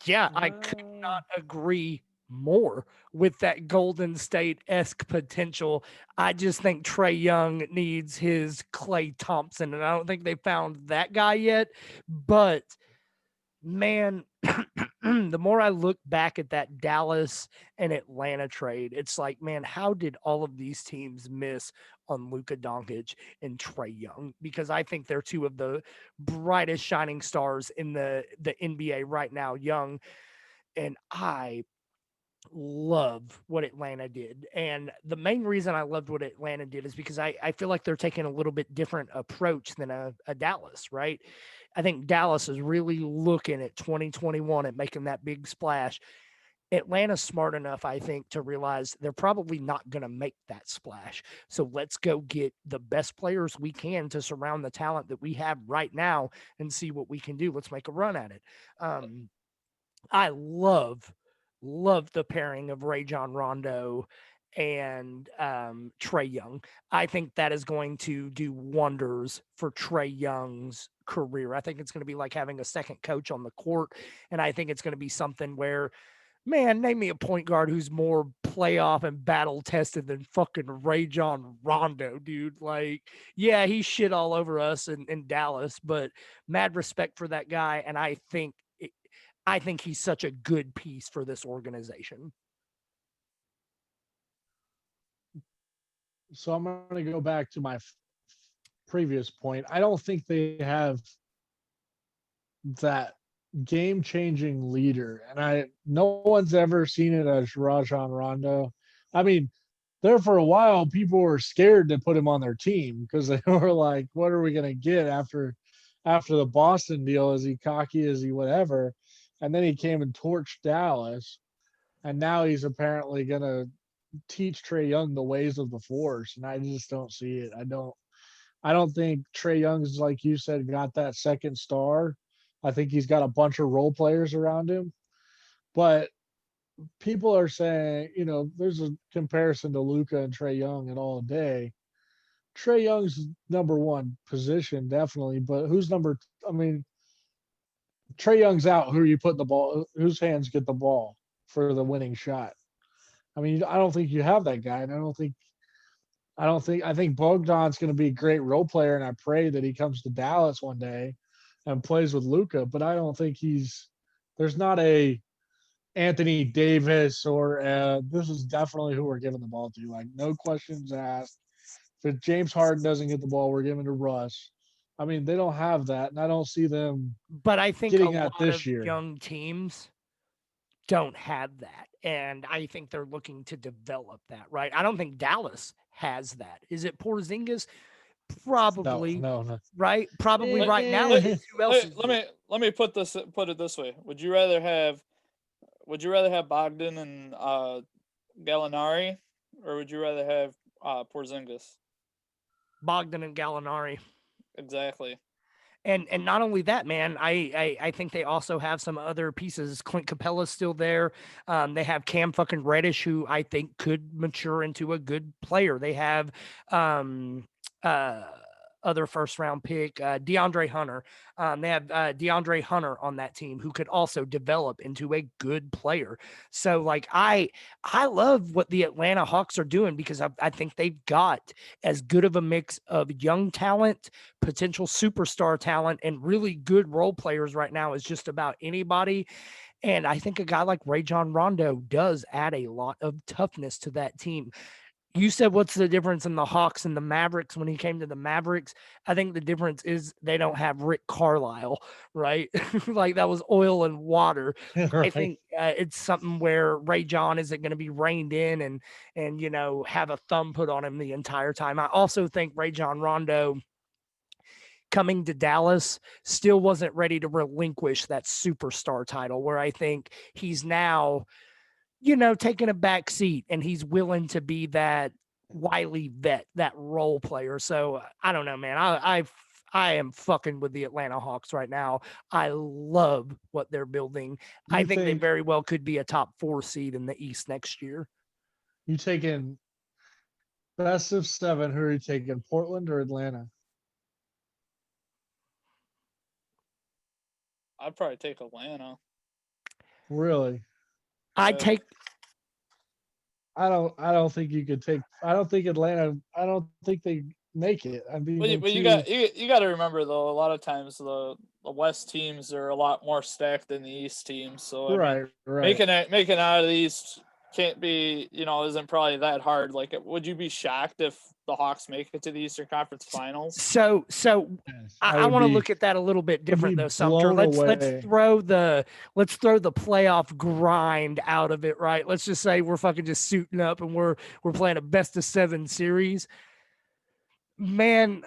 Yeah, I could not agree more with that Golden State-esque potential. I just think Trey Young needs his Klay Thompson, and I don't think they found that guy yet. But man, the more I look back at that Dallas and Atlanta trade, it's like, man, how did all of these teams miss on Luka Doncic and Trey Young? Because I think they're two of the brightest shining stars in the NBA right now, Young. And I love what Atlanta did. And the main reason I loved what Atlanta did is because I feel like they're taking a little bit different approach than a Dallas, right? I think Dallas is really looking at 2021 and making that big splash. Atlanta's smart enough, I think, to realize they're probably not going to make that splash. So let's go get the best players we can to surround the talent that we have right now and see what we can do. Let's make a run at it. I love the pairing of Rajon Rondo and Trey Young. I think that is going to do wonders for Trey Young's career. I think it's going to be like having a second coach on the court, and I think it's going to be something where, man, name me a point guard who's more playoff and battle tested than fucking Rajon Rondo, dude. Like, yeah, he shit all over us in Dallas, but mad respect for that guy, and I think he's such a good piece for this organization. So I'm going to go back to my previous point. I don't think they have that game-changing leader, and no one's ever seen it as Rajon Rondo. I mean, there for a while, people were scared to put him on their team because they were like, "What are we going to get after the Boston deal? Is he cocky? Is he whatever?" And then he came and torched Dallas, and now he's apparently going to teach Trey Young the ways of the Force, and I just don't see it. I don't think Trey Young's, like you said, got that second star. I think he's got a bunch of role players around him. But people are saying, there's a comparison to Luka and Trey Young and all day. Trey Young's number one position, definitely. But Trey Young's out. Who are you putting the ball? Whose hands get the ball for the winning shot? I mean, I don't think you have that guy. And I think Bogdan's going to be a great role player. And I pray that he comes to Dallas one day and plays with Luka, but I don't think there's not a Anthony Davis or this is definitely who we're giving the ball to. Like, no questions asked. If James Harden doesn't get the ball, we're giving to Russ. I mean, they don't have that, and I don't see them. But I think getting a that lot this of year. young teams don't have that, and I think they're looking to develop that. Right? I don't think Dallas has that. Is it Porzingis? Probably. No. Right? Probably right now. Who else? Let me put it this way. Would you rather have Bogdan and Gallinari, or would you rather have Porzingis? Bogdan and Gallinari. Exactly. And not only that, man, I think they also have some other pieces. Clint Capella's still there. They have Cam fucking Reddish, who I think could mature into a good player. They have uh other first round pick, DeAndre Hunter. They have DeAndre Hunter on that team who could also develop into a good player. So like I love what the Atlanta Hawks are doing because I think they've got as good of a mix of young talent, potential superstar talent, and really good role players right now as just about anybody. And I think a guy like Rajon Rondo does add a lot of toughness to that team. You said what's the difference in the Hawks and the Mavericks when he came to the Mavericks? I think the difference is they don't have Rick Carlisle, right? Like that was oil and water. I Right. think it's something where Ray John isn't going to be reined in and have a thumb put on him the entire time. I also think Ray John Rondo coming to Dallas still wasn't ready to relinquish that superstar title where I think he's now taking a back seat and he's willing to be that wily vet, that role player. So I don't know, man. I am fucking with the Atlanta Hawks right now. I love what they're building. I You think they think very well could be a top 4 seed in the East next year. you taking best of 7? Who are you taking, Portland or Atlanta? I'd probably take Atlanta. Really? I take I don't think you could take. I don't think Atlanta. I don't think they make it. I mean, they're But too. you got to remember though, a lot of times the West teams are a lot more stacked than the East teams. So I mean, Right, right. making out of the East can't be, isn't probably that hard. Like, would you be shocked if the Hawks make it to the Eastern Conference Finals? so Yes, I want to look at that a little bit would be different though, Sumter. blown Let's away. throw the playoff grind out of it, right? Let's just say we're fucking just suiting up and we're playing a best of 7 series. Man,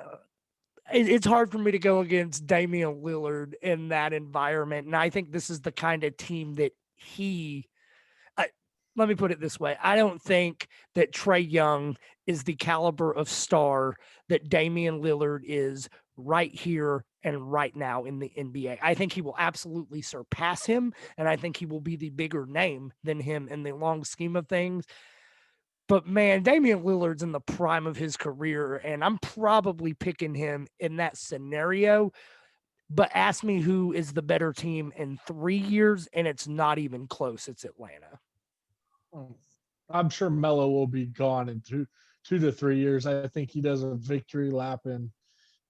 it's hard for me to go against Damian Lillard in that environment, and I think this is the kind of team that he. Let me put it this way: I don't think that Trae Young is the caliber of star that Damian Lillard is right here and right now in the NBA. I think he will absolutely surpass him, and I think he will be the bigger name than him in the long scheme of things. But man, Damian Lillard's in the prime of his career, and I'm probably picking him in that scenario. But ask me who is the better team in 3 years, and it's not even close. It's Atlanta. I'm sure Melo will be gone in 2 to 3 years. I think he does a victory lap in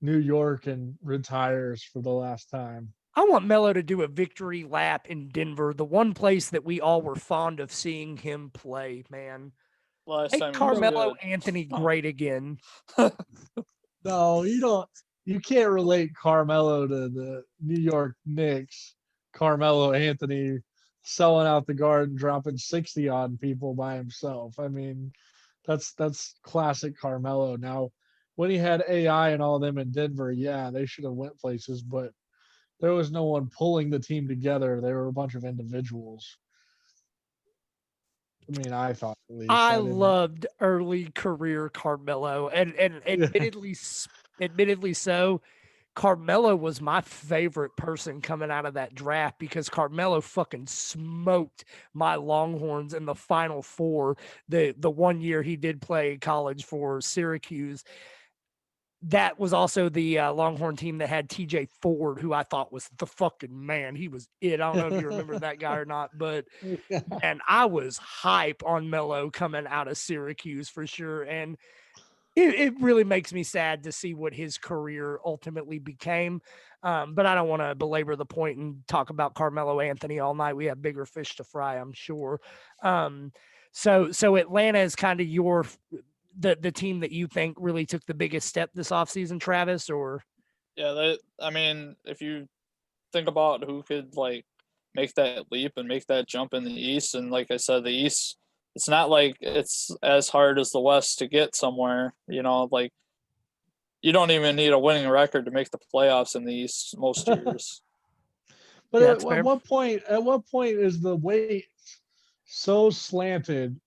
New York and retires for the last time. I want Melo to do a victory lap in Denver, the one place that we all were fond of seeing him play, man. Last Make time he was Carmelo good. Anthony great again. No, you don't. You can't relate Carmelo to the New York Knicks. Carmelo Anthony selling out the Garden, dropping 60 on people by himself. I mean, that's classic Carmelo. Now, when he had AI and all them in Denver, yeah, they should have went places, but there was no one pulling the team together. They were a bunch of individuals. I mean, I thought at least. I I didn't. loved early career Carmelo, and Yeah. admittedly so. Carmelo was my favorite person coming out of that draft because Carmelo fucking smoked my Longhorns in the Final Four. The one year he did play college for Syracuse. That was also the Longhorn team that had TJ Ford, who I thought was the fucking man. He was it. I don't know if you remember that guy or not, but and I was hype on Melo coming out of Syracuse for sure. And it really makes me sad to see what his career ultimately became. But I don't want to belabor the point and talk about Carmelo Anthony all night. We have bigger fish to fry, I'm sure. So Atlanta is kind of the team that you think really took the biggest step this offseason, Travis, or Yeah, I mean, if you think about who could like make that leap and make that jump in the East, and like I said, the East, it's not like it's as hard as the West to get somewhere. Like you don't even need a winning record to make the playoffs in the East most years. But yeah, at, that's at fair. what point? At what point is the weight so slanted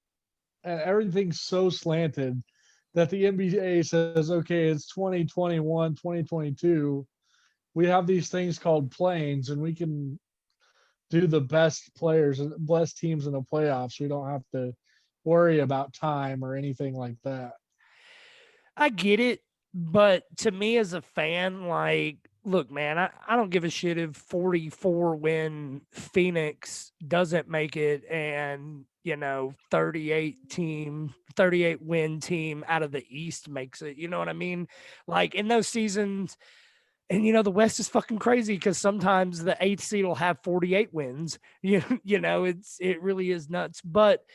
and everything's so slanted that the NBA says, okay, it's 2021, 2022. we have these things called planes, and we can do the best players and best teams in the playoffs. We don't have to worry about time or anything like that. I get it, but to me as a fan, like, look, man, I don't give a shit if 44 win Phoenix doesn't make it and, 38 win team out of the East makes it. You know what I mean? Like in those seasons, and the West is fucking crazy because sometimes the 8th seed will have 48 wins. It really is nuts. But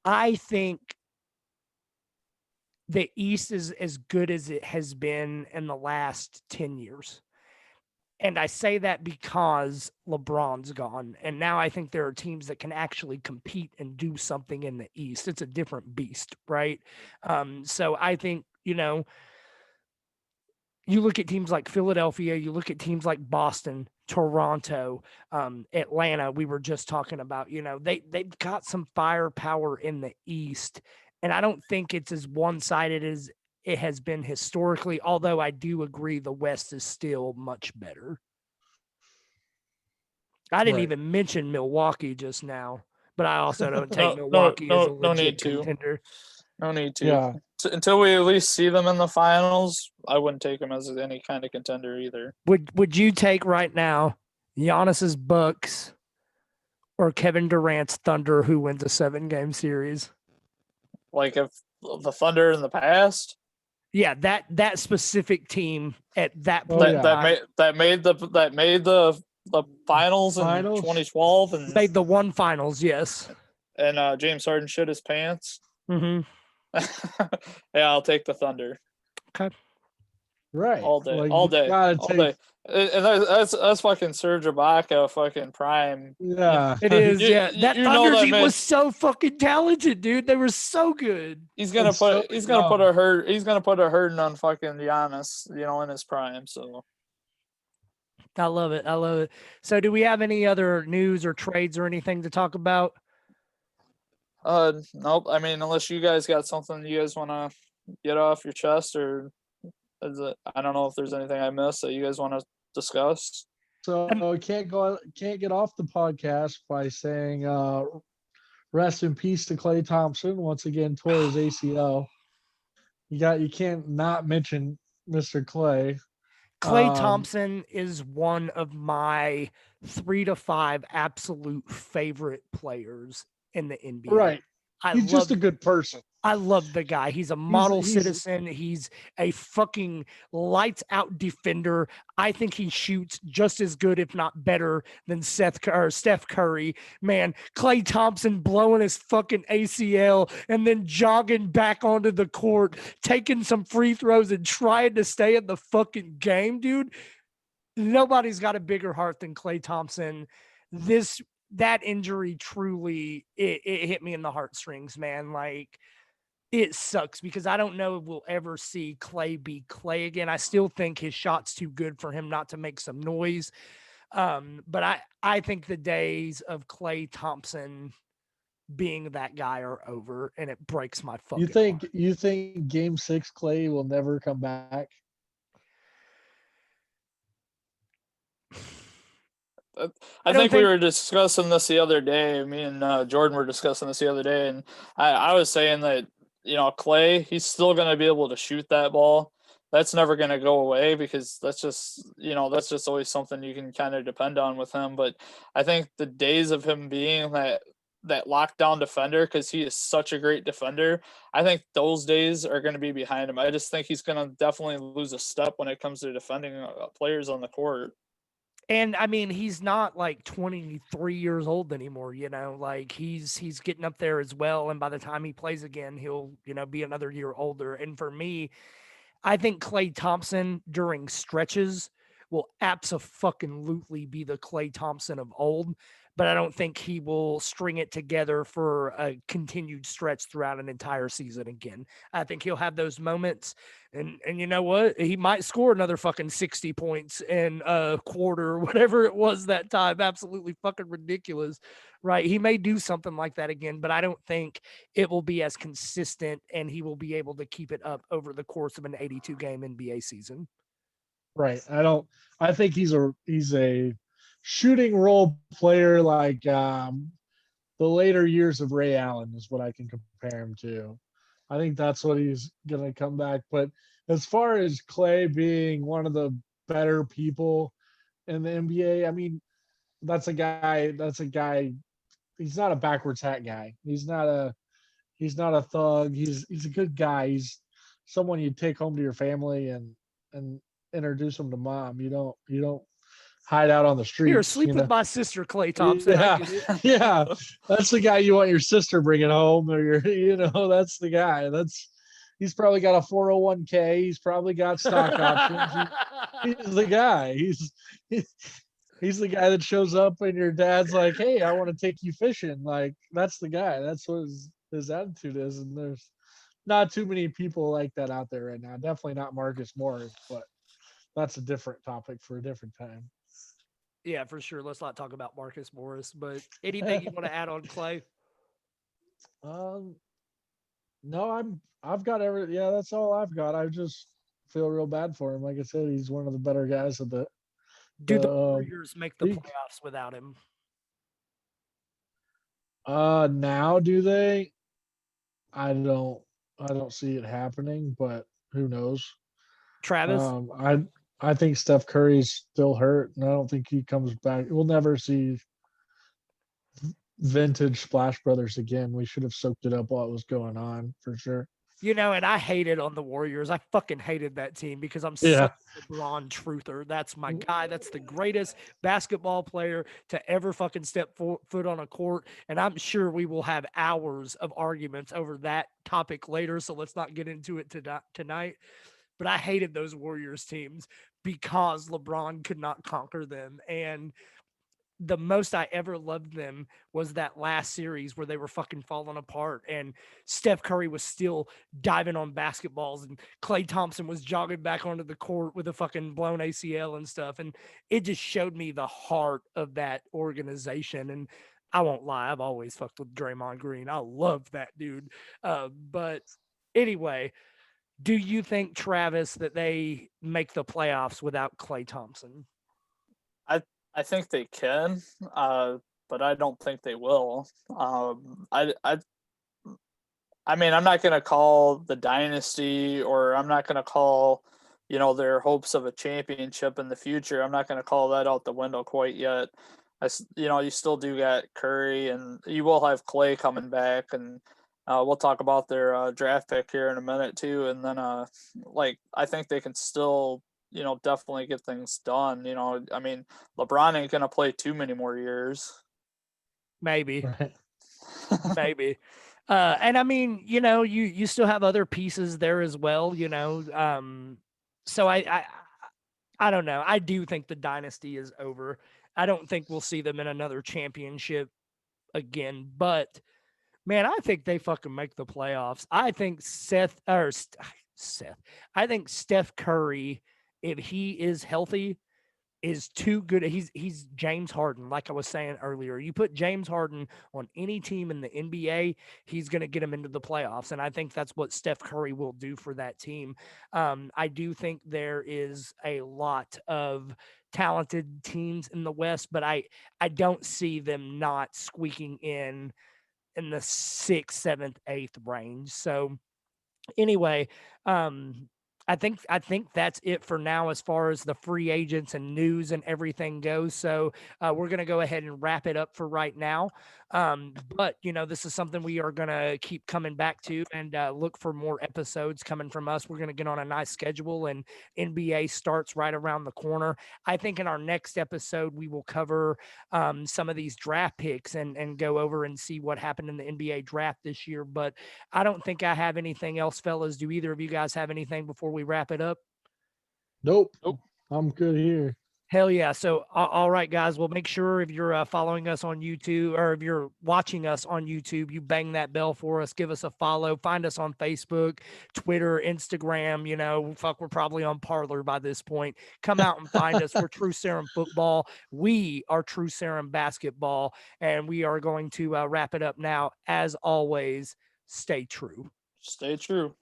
I think the East is as good as it has been in the last 10 years. And I say that because LeBron's gone. And now I think there are teams that can actually compete and do something in the East. It's a different beast, right? So I think, you look at teams like Philadelphia, you look at teams like Boston, Toronto, Atlanta, we were just talking about, they've got some firepower in the East. And I don't think it's as one-sided as it has been historically, although I do agree the West is still much better. I didn't even mention Milwaukee just now, but I also don't take Milwaukee as a legit contender. No need to. Yeah. Until we at least see them in the finals, I wouldn't take them as any kind of contender either. Would you take right now Giannis's Bucks or Kevin Durant's Thunder, who wins a 7-game series? Like if the Thunder in the past? Yeah, that specific team at that point that made the finals in 2012 and made the one finals, yes. And James Harden shit his pants. Mm-hmm. Yeah, I'll take the Thunder. Okay. Right. All day. Like, all day. day. And that's fucking Serge Ibaka fucking prime. Yeah. It is, yeah. That Thunder team was so fucking talented, dude. They were so good. He's gonna put a hurting on fucking Giannis, in his prime. So I love it. So do we have any other news or trades or anything to talk about? Nope. I mean, unless you guys got something you guys want to get off your chest, or I don't know if there's anything I missed that you guys want to discuss. So can't get off the podcast by saying rest in peace to Klay Thompson. Once again, tore his ACL. You can't not mention Mr. Klay. Klay Thompson is one of my 3 to 5 absolute favorite players in the NBA. Right. He's just a good person. I love the guy. He's a model citizen. He's a fucking lights out defender. I think he shoots just as good, if not better, than Steph Curry. Man, Klay Thompson blowing his fucking ACL and then jogging back onto the court, taking some free throws and trying to stay in the fucking game, dude. Nobody's got a bigger heart than Klay Thompson. That injury truly, it hit me in the heartstrings, man. Like, it sucks because I don't know if we'll ever see Klay be Klay again. I still think his shot's too good for him not to make some noise. But I think the days of Klay Thompson being that guy are over, and it breaks my fucking heart. You think Game 6 Klay will never come back? I think we were discussing this the other day. Me and Jordan were discussing this the other day, and I was saying that, Klay, he's still going to be able to shoot that ball. That's never going to go away because that's just always something you can kind of depend on with him. But I think the days of him being that lockdown defender, because he is such a great defender, I think those days are going to be behind him. I just think he's going to definitely lose a step when it comes to defending players on the court. And I mean, he's not like 23 years old anymore, like he's getting up there as well. And by the time he plays again, he'll, be another year older. And for me, I think Klay Thompson during stretches will abso-fucking-lutely be the Klay Thompson of old, but I don't think he will string it together for a continued stretch throughout an entire season again. I think he'll have those moments, and you know what? He might score another fucking 60 points in a quarter or whatever it was that time. Absolutely fucking ridiculous, right? He may do something like that again, but I don't think it will be as consistent, and he will be able to keep it up over the course of an 82-game NBA season. Right. I think he's a shooting role player like the later years of Ray Allen is what I can compare him to. I think that's what he's gonna come back. But as far as Clay being one of the better people in the NBA, I mean, that's a guy. He's not a backwards hat guy. He's not a thug. He's a good guy. He's someone you take home to your family and introduce him to mom. You don't hide out on the Here, streets. sleep with my sister, Clay Thompson. I Yeah, get it. yeah. That's the guy you want your sister bringing home, or that's the guy. He's probably got a 401k. He's probably got stock options. He's the guy. He's the guy that shows up and your dad's like, "Hey, I want to take you fishing." Like that's the guy. That's what his attitude is. And there's not too many people like that out there right now. Definitely not Marcus Morris, but that's a different topic for a different time. Yeah, for sure. Let's not talk about Marcus Morris, but anything you want to add on Clay? um, no, I've got yeah, that's all I've got. I just feel real bad for him. Like I said, he's one of the better guys of Do the the Warriors make the league. playoffs without him? Now do they? I don't I don't see it happening, but who knows? Travis? I think Steph Curry's still hurt, and I don't think he comes back. We'll never see vintage Splash Brothers again. We should have soaked it up while it was going on for sure. And I hated on the Warriors. I fucking hated that team because I'm Yeah. such a LeBron truther. That's my guy. That's the greatest basketball player to ever fucking step foot on a court. And I'm sure we will have hours of arguments over that topic later. So let's not get into it tonight. But I hated those Warriors teams because LeBron could not conquer them. And the most I ever loved them was that last series where they were fucking falling apart and Steph Curry was still diving on basketballs and Klay Thompson was jogging back onto the court with a fucking blown ACL and stuff. And it just showed me the heart of that organization. And I won't lie, I've always fucked with Draymond Green. I love that dude. But anyway, do you think, Travis, that they make the playoffs without Klay Thompson? I think they can, but I don't think they will. I mean, I'm not going to call the dynasty, or I'm not going to call, their hopes of a championship in the future. I'm not going to call that out the window quite yet. You still do got Curry, and you will have Clay coming back, and we'll talk about their draft pick here in a minute too. And then, I think they can still, definitely get things done. I mean, LeBron ain't going to play too many more years. Maybe. Right. Maybe. And I mean, you still have other pieces there as well, so I don't know. I do think the dynasty is over. I don't think we'll see them in another championship again, but man, I think they fucking make the playoffs. I think I think Steph Curry, if he is healthy, is too good. He's James Harden, like I was saying earlier. You put James Harden on any team in the NBA, he's going to get him into the playoffs, and I think that's what Steph Curry will do for that team. I do think there is a lot of talented teams in the West, but I don't see them not squeaking in the 6th, 7th, 8th range. So anyway, I think that's it for now as far as the free agents and news and everything goes. So we're gonna go ahead and wrap it up for right now. But this is something we are gonna keep coming back to and look for more episodes coming from us. We're gonna get on a nice schedule, and NBA starts right around the corner. I think in our next episode we will cover some of these draft picks and go over and see what happened in the NBA draft this year. But I don't think I have anything else, fellas. Do either of you guys have anything before we wrap it up? Nope. Nope. I'm good here. Hell yeah. So, all right, guys. Well, make sure if you're following us on YouTube, or if you're watching us on YouTube, you bang that bell for us. Give us a follow. Find us on Facebook, Twitter, Instagram. Fuck, we're probably on Parlor by this point. Come out and find us. We're True Serum Football. We are True Serum Basketball. And we are going to wrap it up now. As always, stay true. Stay true.